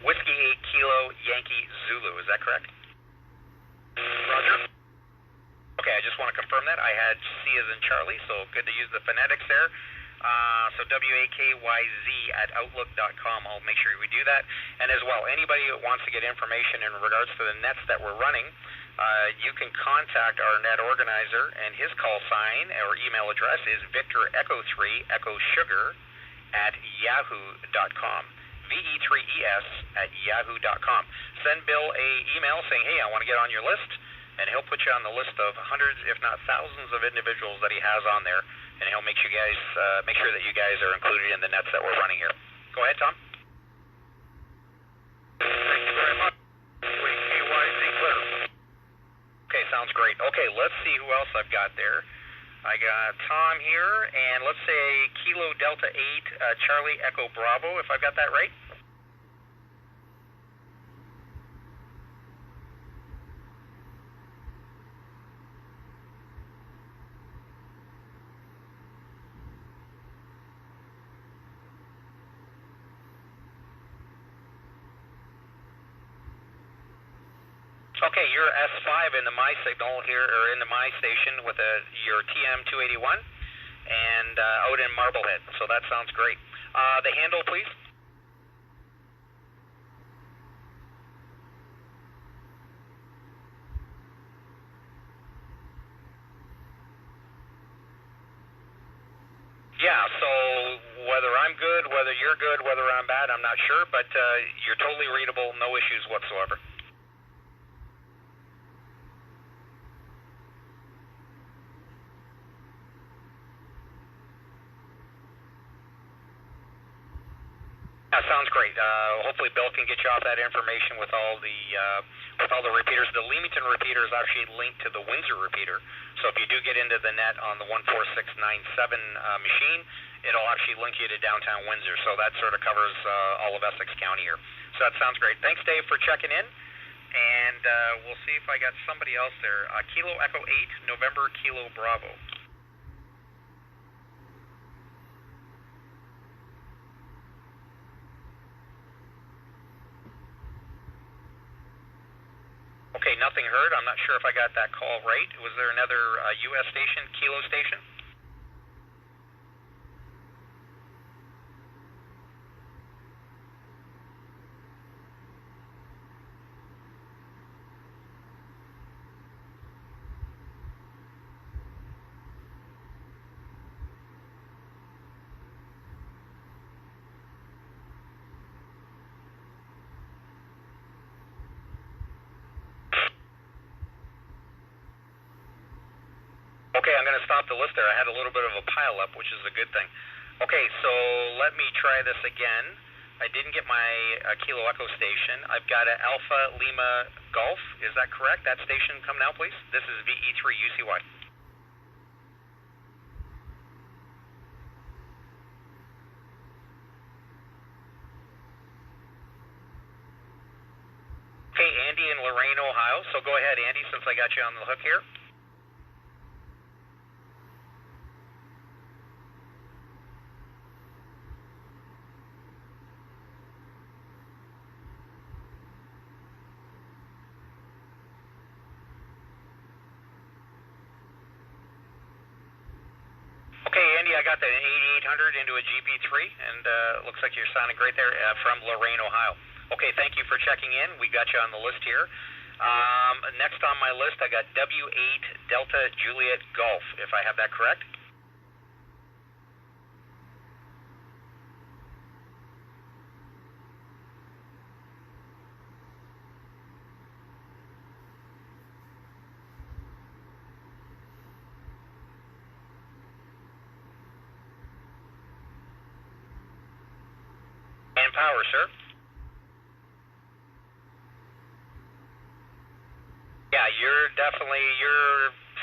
Whiskey 8 Kilo Yankee Zulu, is that correct? Roger. Okay, I just want to confirm that. I had C as in Charlie, so good to use the phonetics there. So WAKYZ@outlook.com. I'll make sure we do that. And as well, anybody that wants to get information in regards to the nets that we're running, you can contact our net organizer, and his call sign or email address is Victor Echo 3 Echo Sugar at yahoo.com. VE3ES@yahoo.com. Send Bill a email saying, hey, I want to get on your list, and he'll put you on the list of hundreds, if not thousands, of individuals that he has on there, and he'll make sure that you guys are included in the nets that we're running here. Go ahead, Tom. Thank you very much. KYZ clear. Okay, sounds great. Okay, let's see who else I've got there. I got Tom here, and let's say Kilo Delta 8, Charlie Echo Bravo, if I've got that right. Okay, you're S5 in the My signal here, or in the My station with your TM281, and out in Marblehead. So that sounds great. The handle, please. Yeah, so whether I'm good, whether you're good, whether I'm bad, I'm not sure, but you're totally readable, no issues whatsoever. That sounds great. Hopefully Bill can get you off that information with all the repeaters. The Leamington repeater is actually linked to the Windsor repeater. So if you do get into the net on the 14697 machine, it'll actually link you to downtown Windsor. So that sort of covers all of Essex County here. So that sounds great. Thanks, Dave, for checking in. And we'll see if I got somebody else there. Kilo Echo 8, November Kilo Bravo. Okay, nothing heard. I'm not sure if I got that call right. Was there another U.S. station, Kilo station? Okay, I'm going to stop the list there. I had a little bit of a pile-up, which is a good thing. Okay, so let me try this again. I didn't get my Kilo Echo station. I've got an Alpha Lima Golf. Is that correct? That station, come now, please. This is VE3UCY. Okay, Andy in Lorain, Ohio. So go ahead, Andy, since I got you on the hook here. Andy, I got that 8800 into a GP3, and looks like you're sounding great there from Lorain, Ohio. Okay, thank you for checking in. We got you on the list here. Next on my list, I got W8 Delta Juliet Golf, if I have that correct. And power, sir. Yeah, you're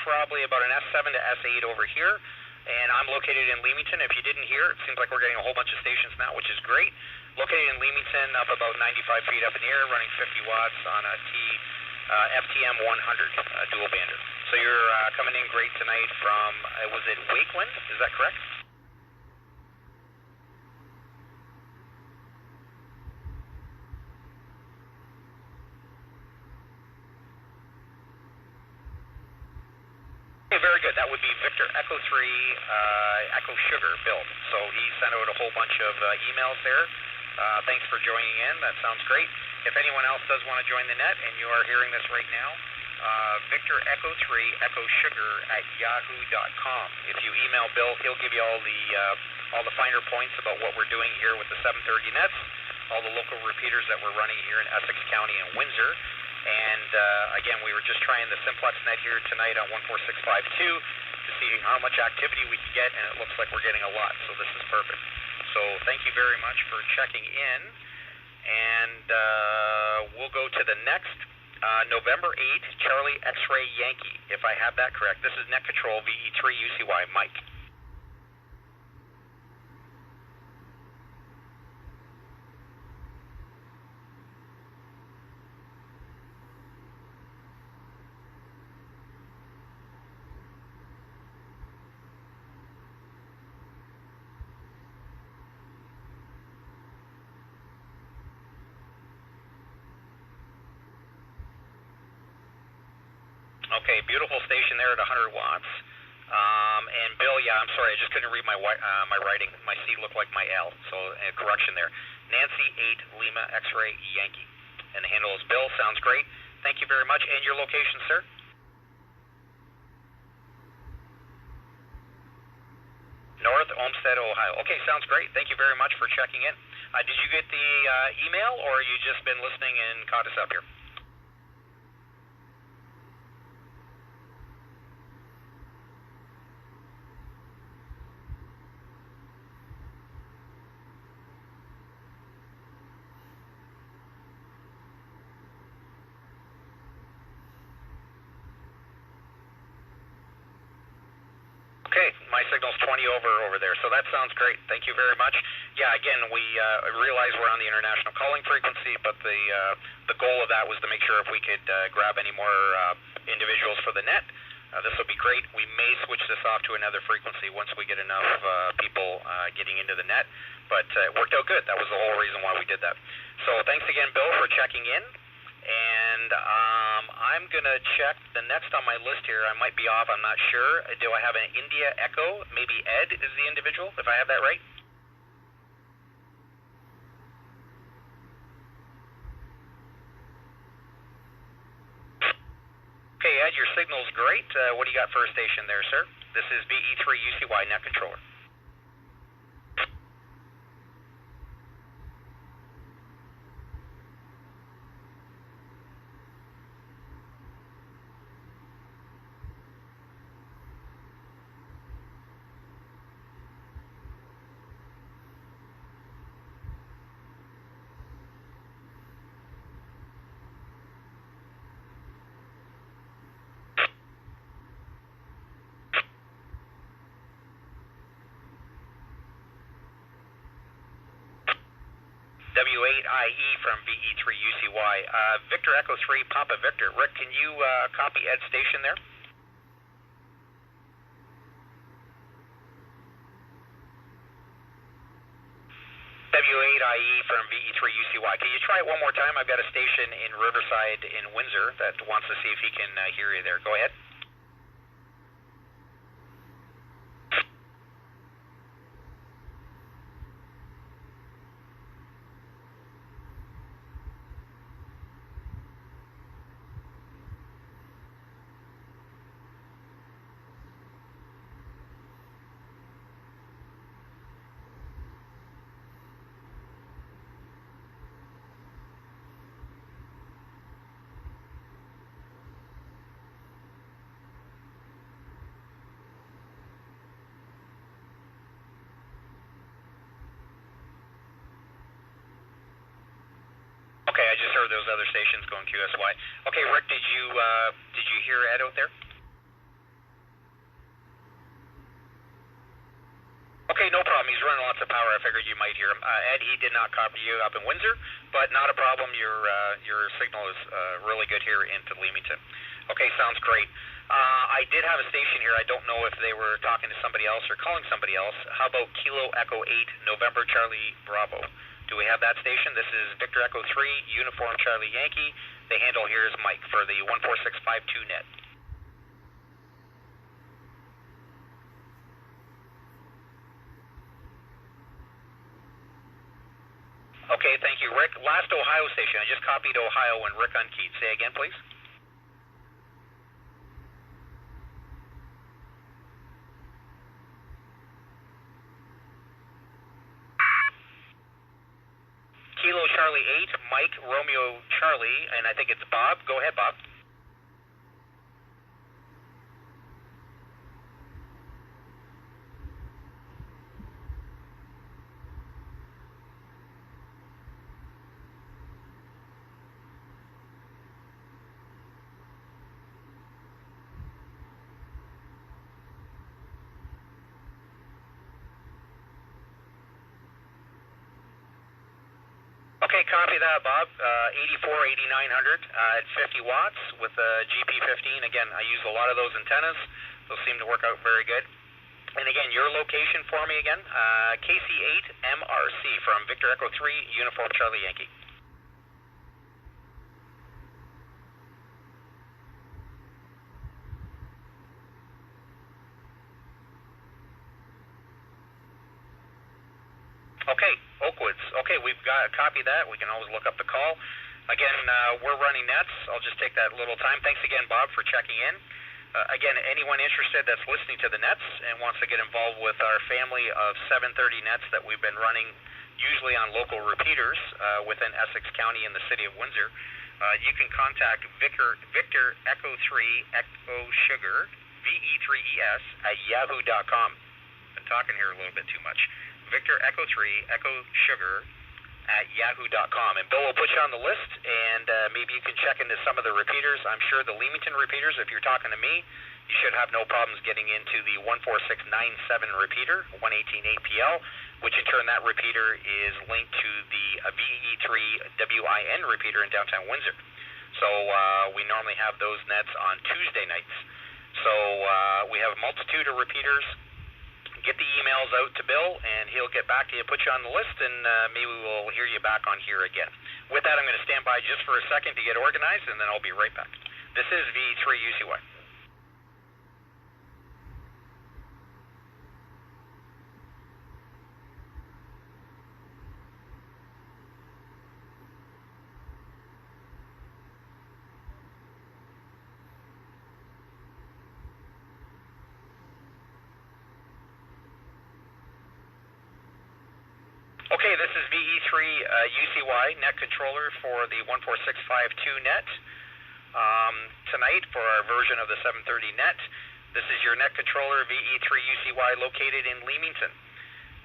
probably about an S7 to S8 over here, and I'm located in Leamington. If you didn't hear, it seems like we're getting a whole bunch of stations now, which is great. Located in Leamington, up about 95 feet up in the air, running 50 watts on a FTM 100 dual bander. So you're coming in great tonight from, was it Wakeland? Is that correct? Okay, very good. That would be Victor Echo 3, Echo Sugar, Bill. So he sent out a whole bunch of emails there. Thanks for joining in. That sounds great. If anyone else does want to join the net and you are hearing this right now, Victor Echo 3, Echo Sugar at yahoo.com. If you email Bill, he'll give you all the finer points about what we're doing here with the 730 nets, all the local repeaters that we're running here in Essex County and Windsor. And again, we were just trying the Simplex net here tonight on 14652 to see how much activity we can get, and it looks like we're getting a lot, so this is perfect. So thank you very much for checking in, and we'll go to the next, November 8th, Charlie X-Ray Yankee, if I have that correct. This is Net Control VE3 UCY, Mike. Okay, beautiful station there at 100 watts. And Bill, yeah, I'm sorry, I just couldn't read my writing. My C looked like my L, so correction there. Nancy 8 Lima X-Ray Yankee. And the handle is Bill. Sounds great. Thank you very much. And your location, sir? North Olmsted, Ohio. Okay, sounds great. Thank you very much for checking in. Did you get the email, or you just been listening and caught us up here? Okay, my signal's 20 over there, so that sounds great. Thank you very much. Yeah, again, we realize we're on the international calling frequency, but the goal of that was to make sure if we could grab any more individuals for the net. This will be great. We may switch this off to another frequency once we get enough people getting into the net, but it worked out good. That was the whole reason why we did that. So thanks again, Bill, for checking in. And I'm going to check the next on my list here. I might be off, I'm not sure. Do I have an India Echo? Maybe Ed is the individual, if I have that right? Okay, Ed, your signal's great. What do you got for a station there, sir? This is BE3 UCY Net Controller. W8IE from VE3 UCY. Victor Echo 3, Papa Victor. Rick, can you copy Ed's station there? W8IE from VE3 UCY. Can you try it one more time? I've got a station in Riverside in Windsor that wants to see if he can hear you there. Go ahead. sure those other stations going QSY. Okay, Rick, did you hear Ed out there? Okay, no problem. He's running lots of power. I figured you might hear him. Ed, he did not copy you up in Windsor, but not a problem. Your signal is really good here into Leamington. Okay, sounds great. I did have a station here. I don't know if they were talking to somebody else or calling somebody else. How about Kilo Echo 8, November Charlie Bravo? Do we have that station? This is Victor Echo 3, Uniform Charlie Yankee. The handle here is Mike for the 14652 net. Okay, thank you, Rick. Last Ohio station. I just copied Ohio and Rick unkeyed. Say again, please. Kilo Charlie 8, Mike Romeo Charlie, and I think it's Bob. Go ahead, Bob. Okay, copy that, Bob. 84, 8900 at 50 watts with GP15. Again, I use a lot of those antennas. Those seem to work out very good. And again, your location for me again, KC8 MRC from Victor Echo 3, Uniform Charlie Yankee. Okay, Oakwoods. Okay, we've got copy that. We can always look up the call. Again, we're running nets. I'll just take that little time. Thanks again, Bob, for checking in. Again, anyone interested that's listening to the nets and wants to get involved with our family of 730 nets that we've been running, usually on local repeaters within Essex County and the city of Windsor, you can contact Victor Echo 3 Echo Sugar VE3ES at yahoo.com. Been talking here a little bit too much. Victor Echo 3 Echo Sugar at yahoo.com. And Bill will put you on the list, and maybe you can check into some of the repeaters. I'm sure the Leamington repeaters, if you're talking to me, you should have no problems getting into the 14697 repeater, 118 APL, which in turn that repeater is linked to the VE3 WIN repeater in downtown Windsor. So we normally have those nets on Tuesday nights. So we have a multitude of repeaters. Get the emails out to Bill, and he'll get back to you, put you on the list, and maybe we'll hear you back on here again. With that, I'm going to stand by just for a second to get organized, and then I'll be right back. This is V3UCY. Okay, this is VE3UCY, net controller for the 14652 net. Tonight, for our version of the 730 net, this is your net controller VE3UCY located in Leamington.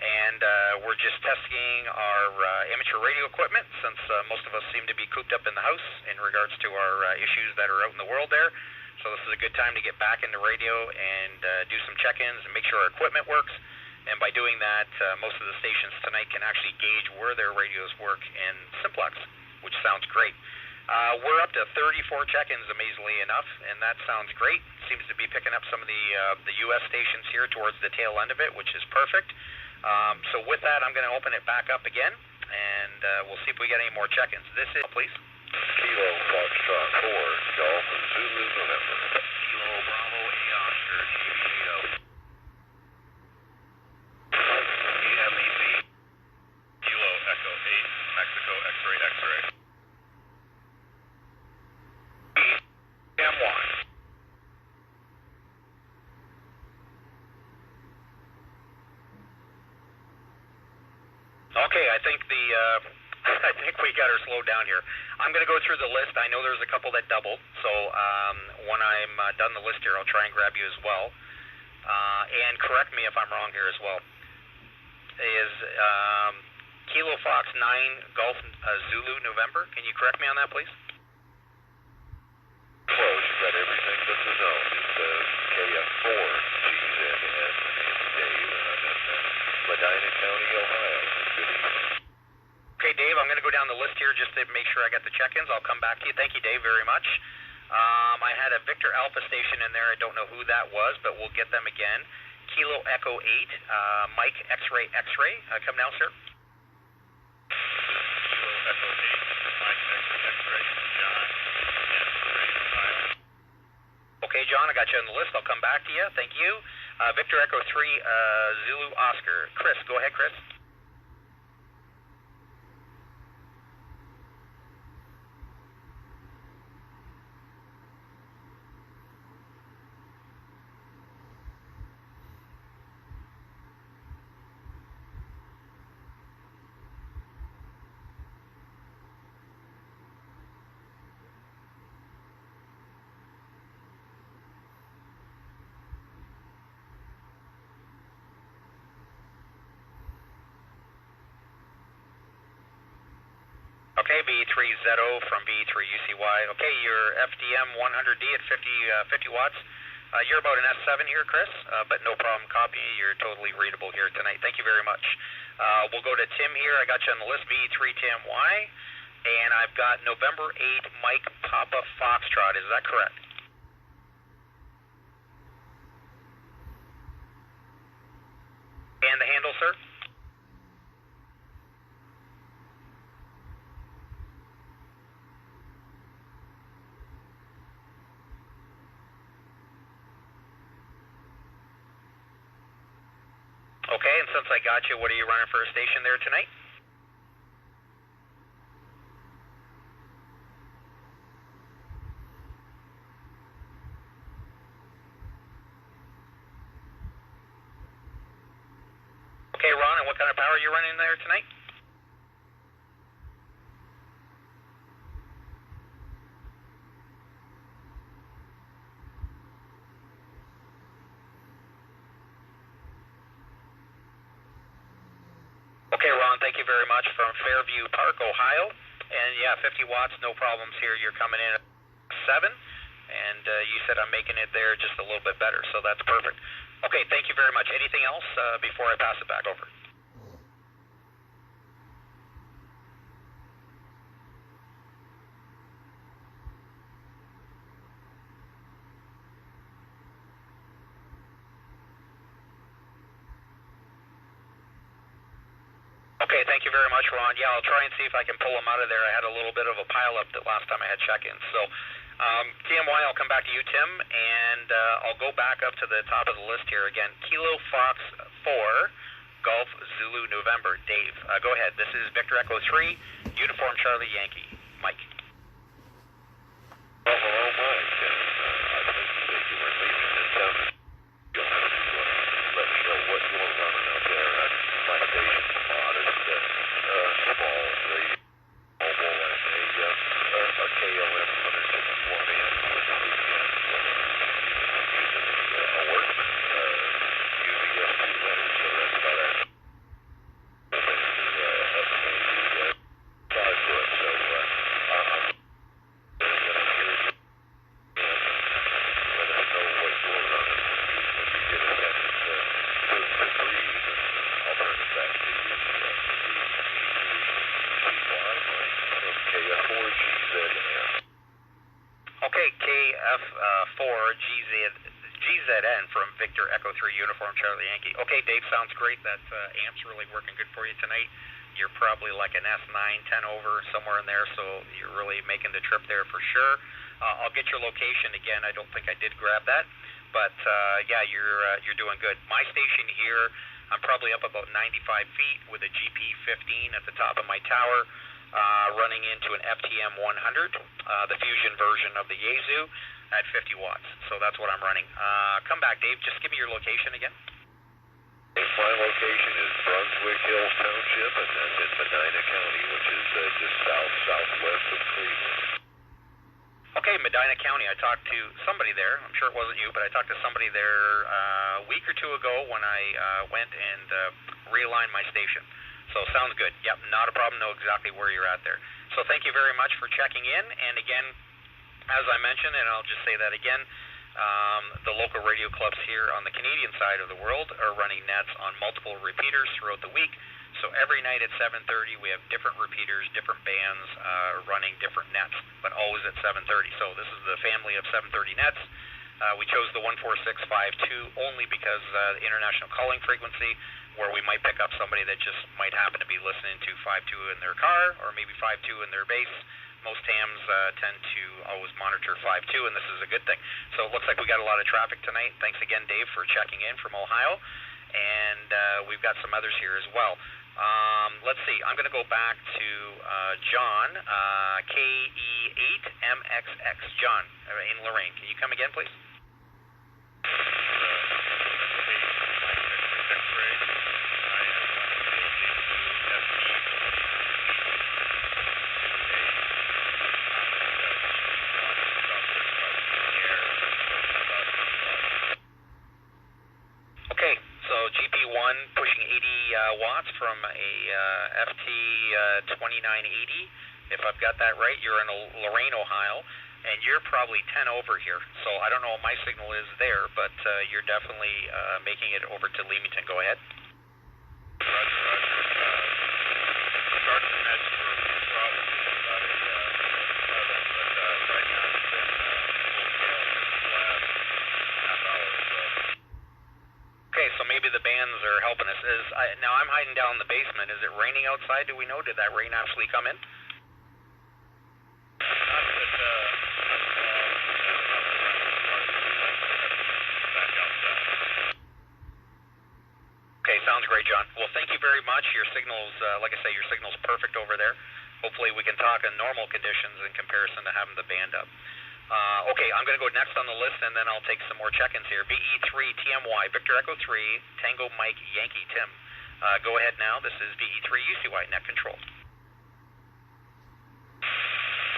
And we're just testing our amateur radio equipment since most of us seem to be cooped up in the house in regards to our issues that are out in the world there. So this is a good time to get back into radio and do some check-ins and make sure our equipment works. And by doing that, most of the stations tonight can actually gauge where their radios work in Simplex, which sounds great. We're up to 34 check-ins, amazingly enough, and that sounds great. Seems to be picking up some of the U.S. stations here towards the tail end of it, which is perfect. So with that, I'm going to open it back up again, and we'll see if we get any more check-ins. This is, please. Kilo Foxtrot 4, Golf Zulu November. Kilo Bravo Oscar, TV 8. Kilo Echo 8, Mexico X-ray X-ray. M1. Okay, I think I think we got her slowed down here. I'm going to go through the list. I know there's a couple that doubled, so when I'm done the list here, I'll try and grab you as well. And correct me if I'm wrong here as well. Is Kilo Fox 9 Golf Zulu November. Can you correct me on that, please? Close. You got everything but the zone. It's KF4 GZN. It's Dave, and I'm in Medina County, Ohio. Good evening. Okay, Dave, I'm going to go down the list here just to make sure I got the check-ins. I'll come back to you. Thank you, Dave, very much. I had a Victor Alpha station in there. I don't know who that was, but we'll get them again. Kilo Echo 8, Mike X-Ray X-Ray. Come now, sir. Kilo Echo 8, Mike X-Ray, John, Okay, John, I got you on the list. I'll come back to you. Thank you. Victor Echo 3, Zulu Oscar. Chris, go ahead, Chris. Okay, B3ZO from B3UCY. Okay, your FDM 100D at 50 watts. You're about an S7 here, Chris, but no problem copying. You're totally readable here tonight. Thank you very much. We'll go to Tim here. I got you on the list, B3TMY, and I've got November 8, Mike Papa Foxtrot. Is that correct? And the handle, sir? Okay, and since I got you, what are you running for a station there tonight? Okay, Ron, and what kind of power are you running there tonight? Okay, Ron, thank you very much from Fairview Park, Ohio. And yeah, 50 watts, no problems here. You're coming in at 7, and you said I'm making it there just a little bit better, so that's perfect. Okay, thank you very much. Anything else before I pass it back over? Okay, thank you very much, Ron. Yeah, I'll try and see if I can pull them out of there. I had a little bit of a pileup the last time I had check-ins. So, TMY, I'll come back to you, Tim, and I'll go back up to the top of the list here again. Kilo Fox 4, Golf Zulu November. Dave, go ahead. This is Victor Echo 3, Uniform Charlie Yankee. Mike. Well, hello, Mike. I think you were leaving in town. You'll have to let me know what you're running out there. My station's modest, small, the mobile, and a KLM 161 amp with the using a workman using S2 letters, so that's about our up maybe 5 foot. So I'm Okay, KF4GZN from Victor Echo 3 Uniform Charlie Yankee. Okay, Dave, sounds great. That amp's really working good for you tonight. You're probably like an S9, 10 over, somewhere in there, so you're really making the trip there for sure. I'll get your location again. I don't think I did grab that, but yeah, you're doing good. My station here, I'm probably up about 95 feet with a GP15 at the top of my tower. Running into an FTM 100, the fusion version of the Yaesu at 50 watts. So that's what I'm running. Come back, Dave. Just give me your location again. My location is Brunswick Hills Township, and that's in Medina County, which is just southwest of Cleveland. Okay, Medina County. I talked to somebody there. I'm sure it wasn't you, but I talked to somebody there a week or two ago when I went and realigned my station. So sounds good. Yep, not a problem. Know exactly where you're at there. So thank you very much for checking in. And again, as I mentioned, and I'll just say that again, the local radio clubs here on the Canadian side of the world are running nets on multiple repeaters throughout the week. So every night at 7:30 we have different repeaters, different bands running different nets, but always at 7:30. So this is the family of 7:30 nets. We chose the 14652 only because the international calling frequency, where we might pick up somebody that just might happen to be listening to 52 in their car or maybe 52 in their base. Most hams tend to always monitor 52, and this is a good thing. So it looks like we got a lot of traffic tonight. Thanks again, Dave, for checking in from Ohio. And we've got some others here as well. Let's see. I'm going to go back to John, KE8MXX. John, in Lorraine. Can you come again, please? Okay, so GP1 pushing 80 watts from a FT2980. If I've got that right, you're in Lorain, Ohio, and you're probably 10 over here. So I don't know what my signal is there, but you're definitely making it over to Leamington. Go ahead. Okay, so maybe the bands are helping us. Now I'm hiding down in the basement. Is it raining outside? Do we know? Did that rain actually come in? Okay, sounds great, John. Well, thank you very much. Your signal's, like I say, your signal's perfect over there. Hopefully we can talk in normal conditions in comparison to having the band up. Okay, I'm going to go next on the list, and then I'll take some more check-ins here. VE3TMY, Victor Echo 3, Tango Mike Yankee Tim. Go ahead now. This is VE3UCY, net control.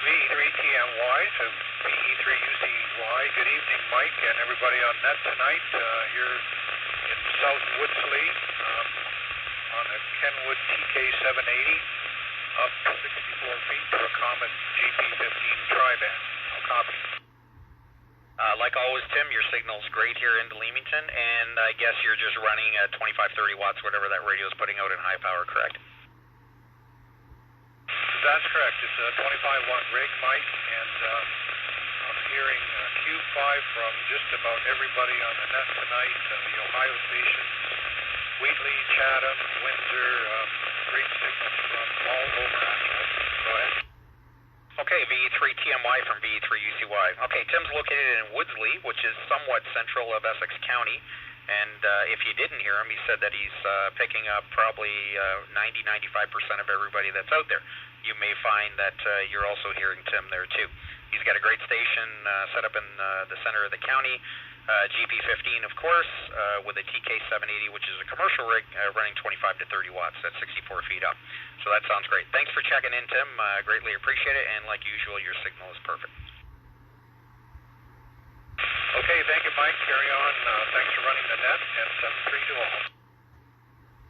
VE3TMY to VE3UCY. Good evening, Mike, and everybody on net tonight. Here in South Woodsley on a Kenwood TK780, up 64 feet for a Comet GP15 tri-band. Copy. Like always, Tim, your signal's great here into Leamington, and I guess you're just running at 25-30 watts, whatever that radio is putting out in high power, correct? That's correct. It's a 25-watt rig, Mike, and I'm hearing Q5 from just about everybody on the net tonight, the Ohio stations, Wheatley, Chatham, Windsor, great signals from all over, actually. Go ahead. Okay, VE3TMY from VE3UCY. Okay, Tim's located in Woodsley, which is somewhat central of Essex County, and if you didn't hear him, he said that he's picking up probably 90-95% of everybody that's out there. You may find that you're also hearing Tim there too. He's got a great station set up in the center of the county, GP15 of course, with a TK780, which is a commercial rig running 25 to 30 watts. That's 64 feet up. So that sounds great. Thanks for checking in, Tim. Greatly appreciate it, and like usual, your signal is perfect. Okay, thank you, Mike. Carry on. Thanks for running the net, and 7-3 to all.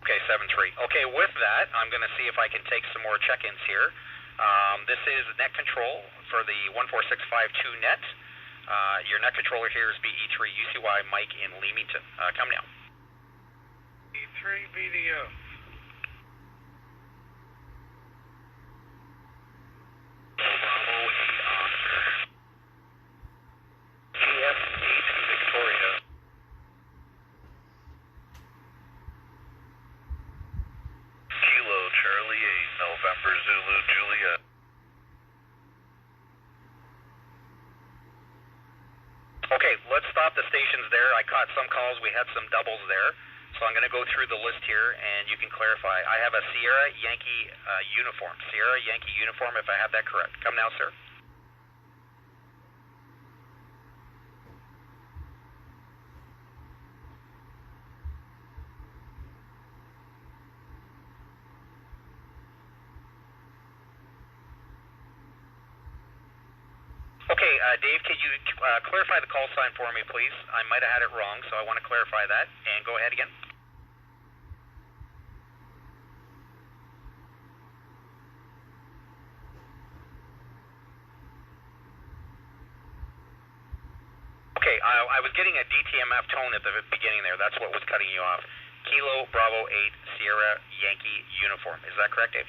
Okay, 7-3. Okay, with that, I'm going to see if I can take some more check-ins here. This is net control for the 14652 net. Your net controller here is VE3UCY Mike in Leamington. Come now. E3 BDO. Bravo 8 Oscar. GF8 Victoria. Kilo Charlie 8 November Zulu Juliet. Okay, let's stop the stations there. I caught some calls. We had some doubles there. So I'm going to go through the list here, and you can clarify. I have a Sierra Yankee uniform. Sierra Yankee uniform, if I have that correct. Come now, sir. Okay, Dave, can you clarify the call sign for me, please? I might have had it wrong, so I want to clarify that. And go ahead again. I was getting a DTMF tone at the beginning there. That's what was cutting you off. Kilo Bravo 8 Sierra Yankee uniform. Is that correct, Dave?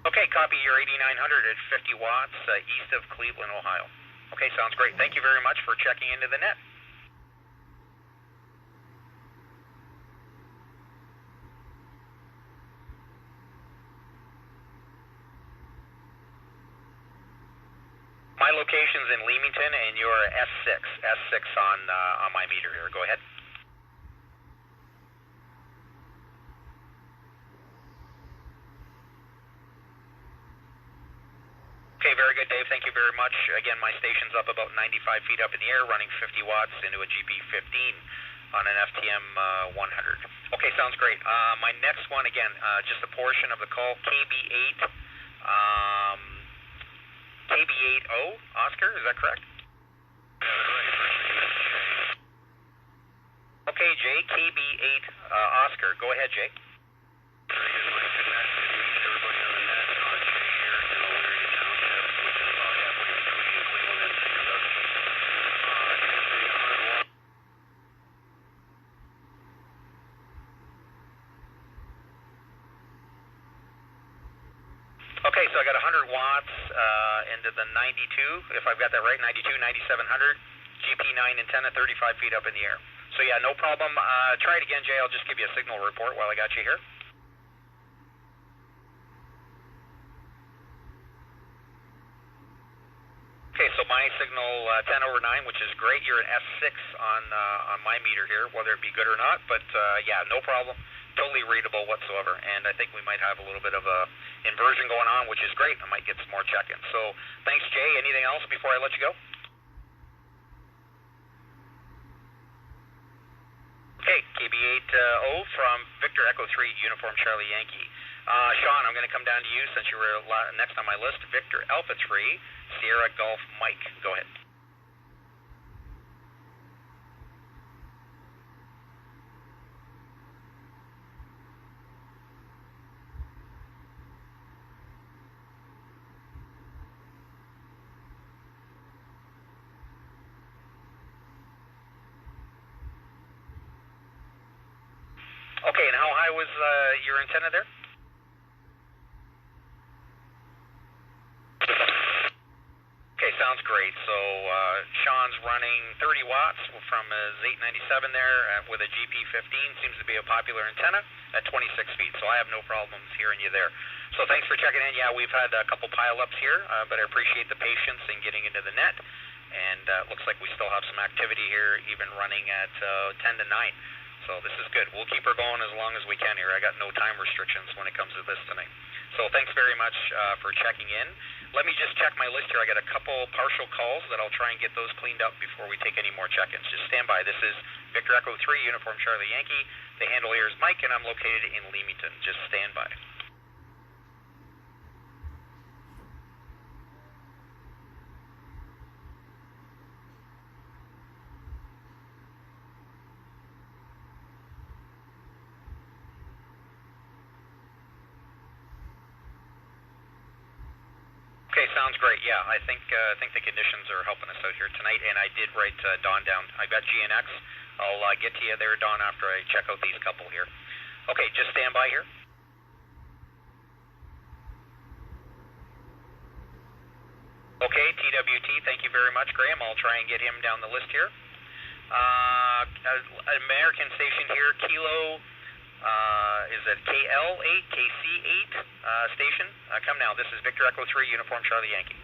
Okay, copy. Your 8900 at 50 watts east of Cleveland, Ohio. Okay, sounds great. Thank you very much for checking into the net. My location's in Leamington, and you're S6 on my meter here. Go ahead. Okay, very good, Dave. Thank you very much. Again, my station's up about 95 feet up in the air, running 50 watts into a GP15 on an FTM 100. Okay, sounds great. My next one, again, just a portion of the call, KB8, KB8O, Oscar, is that correct? Okay, Jay, KB8 Oscar. Go ahead, Jay. Okay, so I got 100 watts into the 92, if I've got that right, 92, 9700, GP9 antenna, 35 feet up in the air. So yeah, no problem. Try it again, Jay. I'll just give you a signal report while I got you here. Okay, so my signal 10/9, which is great. You're an S6 on my meter here, whether it be good or not. But yeah, no problem. Totally readable whatsoever. And I think we might have a little bit of a inversion going on, which is great. I might get some more check-ins. So thanks, Jay. Anything else before I let you go? Okay, KB8O from Victor Echo 3, Uniform Charlie Yankee. Sean, I'm going to come down to you since you were next on my list. Victor Alpha 3, Sierra Golf Mike. Go ahead. Okay, and how high was your antenna there? Okay, sounds great. So Sean's running 30 watts from his 897 there with a GP15. Seems to be a popular antenna at 26 feet. So I have no problems hearing you there. So thanks for checking in. Yeah, we've had a couple pile-ups here, but I appreciate the patience in getting into the net. And looks like we still have some activity here, even running at 10 to 9. So this is good. We'll keep her going as long as we can here. I got no time restrictions when it comes to this tonight. So thanks very much for checking in. Let me just check my list here. I got a couple partial calls that I'll try and get those cleaned up before we take any more check-ins. Just stand by. This is Victor Echo 3, Uniform Charlie Yankee. The handle here is Mike, and I'm located in Leamington. Just stand by. Okay, sounds great. Yeah, I think the conditions are helping us out here tonight, and I did write Don down. I got GNX. I'll get to you there, Don, after I check out these couple here. Okay, just stand by here. Okay, TWT, thank you very much, Graham. I'll try and get him down the list here. American station here, Kilo. Is it KL8, KC8 station? Come now, this is Victor Echo 3, Uniform Charlie Yankee.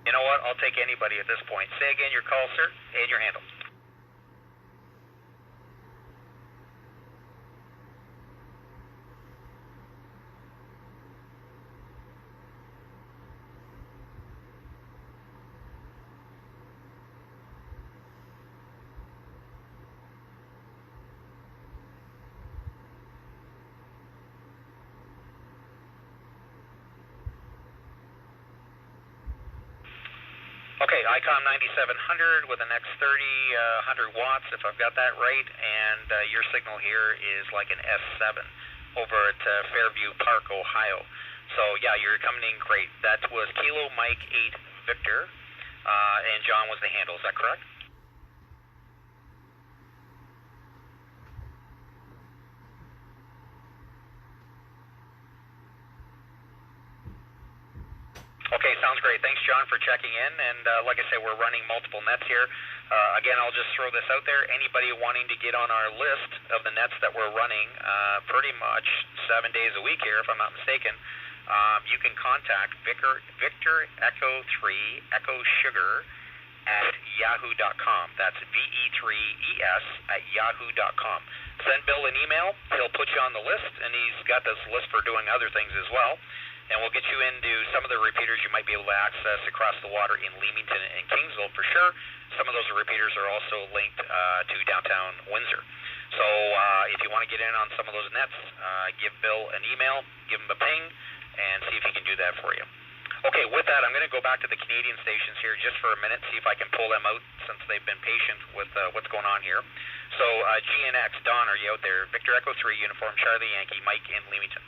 You know what? I'll take anybody at this point. Say again your call, sir, and your handle. Okay, ICOM 9700 with an X30 100 watts, if I've got that right, and your signal here is like an S7 over at Fairview Park, Ohio. So yeah, you're coming in great. That was Kilo Mike 8 Victor, and John was the handle, is that correct? Okay, sounds great. Thanks, John, for checking in. And like I said, we're running multiple nets here. Again, I'll just throw this out there. Anybody wanting to get on our list of the nets that we're running pretty much 7 days a week here, if I'm not mistaken, you can contact Victor Echo 3 Echo Sugar at yahoo.com. That's VE3ES at yahoo.com. Send Bill an email. He'll put you on the list, and he's got this list for doing other things as well. And we'll get you into some of the repeaters you might be able to access across the water in Leamington and Kingsville for sure. Some of those repeaters are also linked to downtown Windsor. So if you want to get in on some of those nets, give Bill an email, give him a ping, and see if he can do that for you. Okay, with that, I'm going to go back to the Canadian stations here just for a minute, see if I can pull them out since they've been patient with what's going on here. So GNX, Don, are you out there? Victor Echo 3, Uniform Charlie Yankee, Mike in Leamington.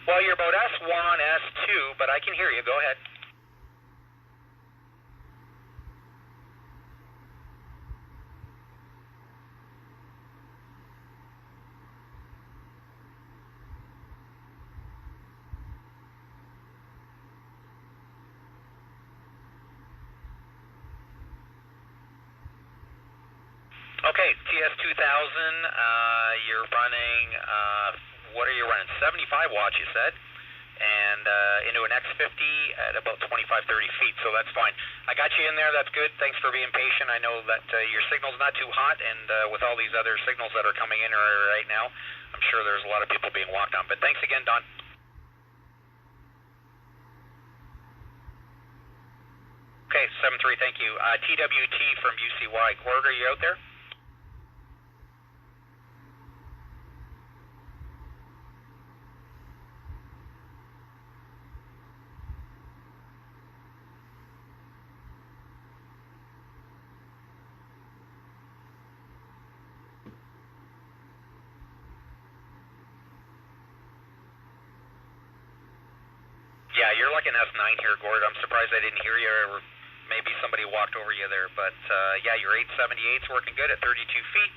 Well, you're about S1, S2, but I can hear you. Go ahead. Okay, TS2000, you're running, what are you running? 75 watts, you said, and into an X50 at about 25, 30 feet, so that's fine. I got you in there, that's good. Thanks for being patient. I know that your signal's not too hot, and with all these other signals that are coming in right now, I'm sure there's a lot of people being walked on. But thanks again, Don. Okay, 7-3, thank you. TWT from UCY. Gord, are you out there? Yeah, you're like an S9 here, Gord. I'm surprised I didn't hear you, or maybe somebody walked over you there. But yeah, your 878's working good at 32 feet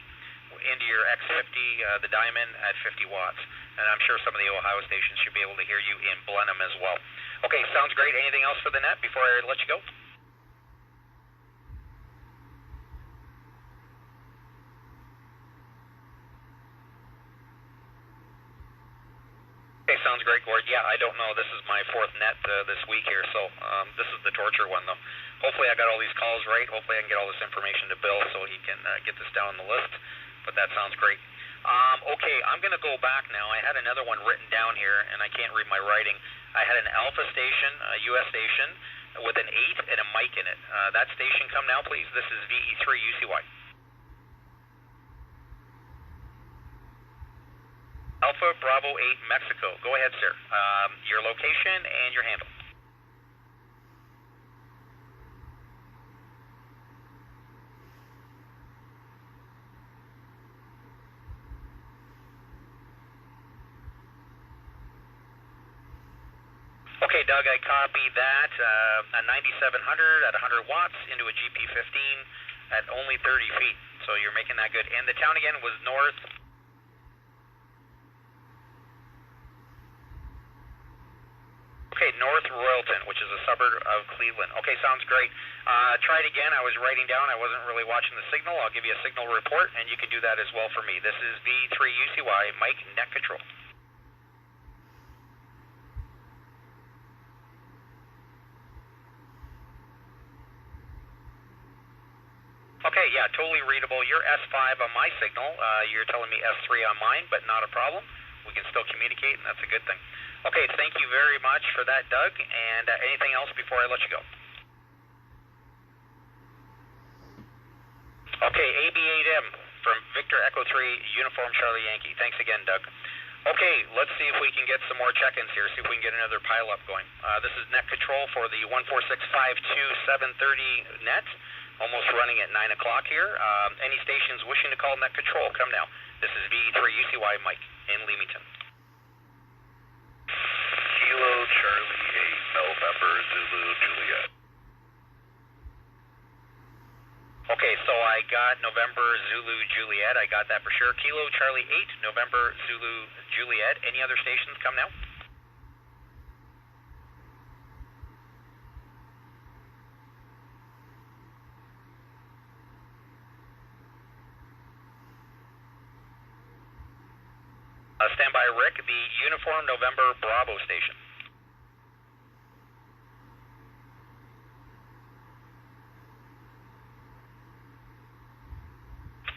into your X50, the Diamond at 50 watts. And I'm sure some of the Ohio stations should be able to hear you in Blenheim as well. Okay, sounds great. Anything else for the net before I let you go? Okay, sounds great, Gord. Yeah, I don't know. This is my fourth net this week here, so this is the torture one, though. Hopefully I got all these calls right. Hopefully I can get all this information to Bill so he can get this down on the list, but that sounds great. Okay, I'm going to go back now. I had another one written down here, and I can't read my writing. I had an Alpha station, a U.S. station, with an 8 and a mic in it. That station, come now, please. This is VE3 UCY. Alpha Bravo 8 Mexico. Go ahead, sir. Your location and your handle. Okay, Doug, I copy that. A 9700 at 100 watts into a GP15 at only 30 feet. So you're making that good. And the town again was North. Okay, North Royalton, which is a suburb of Cleveland. Okay, sounds great. Try it again. I was writing down. I wasn't really watching the signal. I'll give you a signal report, and you can do that as well for me. This is V3UCY, Mike, net control. Okay, yeah, totally readable. You're S5 on my signal. You're telling me S3 on mine, but not a problem. We can still communicate, and that's a good thing. Okay, thank you very much for that, Doug. And anything else before I let you go? Okay, AB8M from Victor Echo 3, Uniform Charlie Yankee. Thanks again, Doug. Okay, let's see if we can get some more check-ins here, see if we can get another pile-up going. This is net control for the 14652-730 net, almost running at 9 o'clock here. Any stations wishing to call net control, come now. This is VE3 UCY Mike in Leamington. Kilo Charlie 8 November Zulu Juliet. Okay, so I got November Zulu Juliet. I got that for sure. Kilo Charlie 8 November Zulu Juliet. Any other stations come now? Stand by, Rick. The Uniform November Bravo station.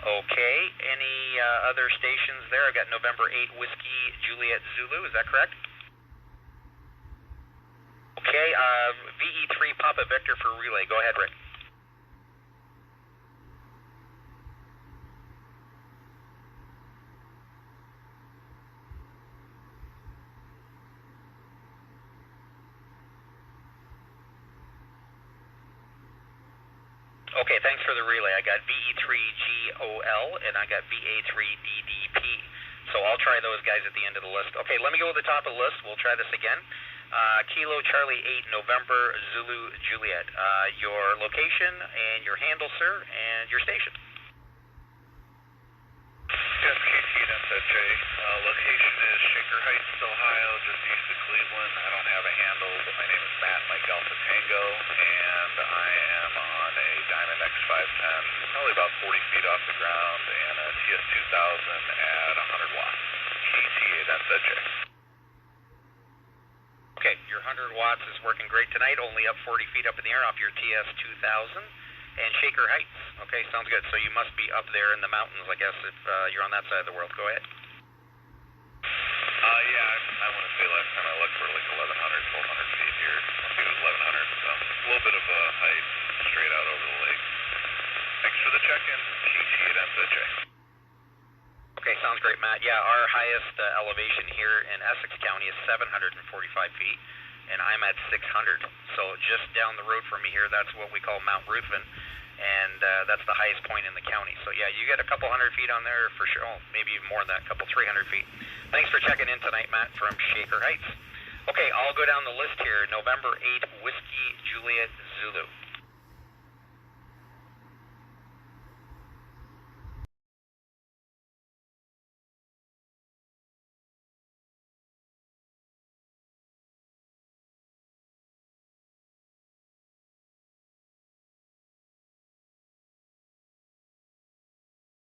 Okay, any other stations there? I got November 8 Whiskey Juliet Zulu, is that correct? Okay, VE3 Papa Victor for relay. Go ahead, Rick. Okay, thanks for the relay. I got VE3GOL and I got VA3DDP. So I'll try those guys at the end of the list. Okay, let me go to the top of the list. We'll try this again. Kilo Charlie 8 November Zulu Juliet. Your location and your handle, sir, and your station. Yes, KT and SJ. Location is Shaker Heights, Ohio, just east of Cleveland. I don't have a handle, but my name is Matt Mike Alpha Tango, and I am on a Diamond X510, probably about 40 feet off the ground, and a TS2000 at 100 watts. KT and SJ. Okay, your 100 watts is working great tonight, only up 40 feet up in the air off your TS2000 and Shaker Heights. Okay, sounds good. So you must be up there in the mountains, I guess, if you're on that side of the world. Go ahead. Yeah, I want to say last time I looked, we're like 1,100, 1,200 feet here. I think it was 1,100, so a little bit of a height straight out over the lake. Thanks for the check-in, KT at SJ. Okay, sounds great, Matt. Yeah, our highest elevation here in Essex County is 745 feet, and I'm at 600. So just down the road from me here, that's what we call Mount Ruthven, and that's the highest point in the county. So yeah, you get a couple hundred feet on there for sure. Oh, maybe even more than that, a couple 300 feet. Thanks for checking in tonight, Matt, from Shaker Heights. Okay, I'll go down the list here. November 8 Whiskey Juliet Zulu.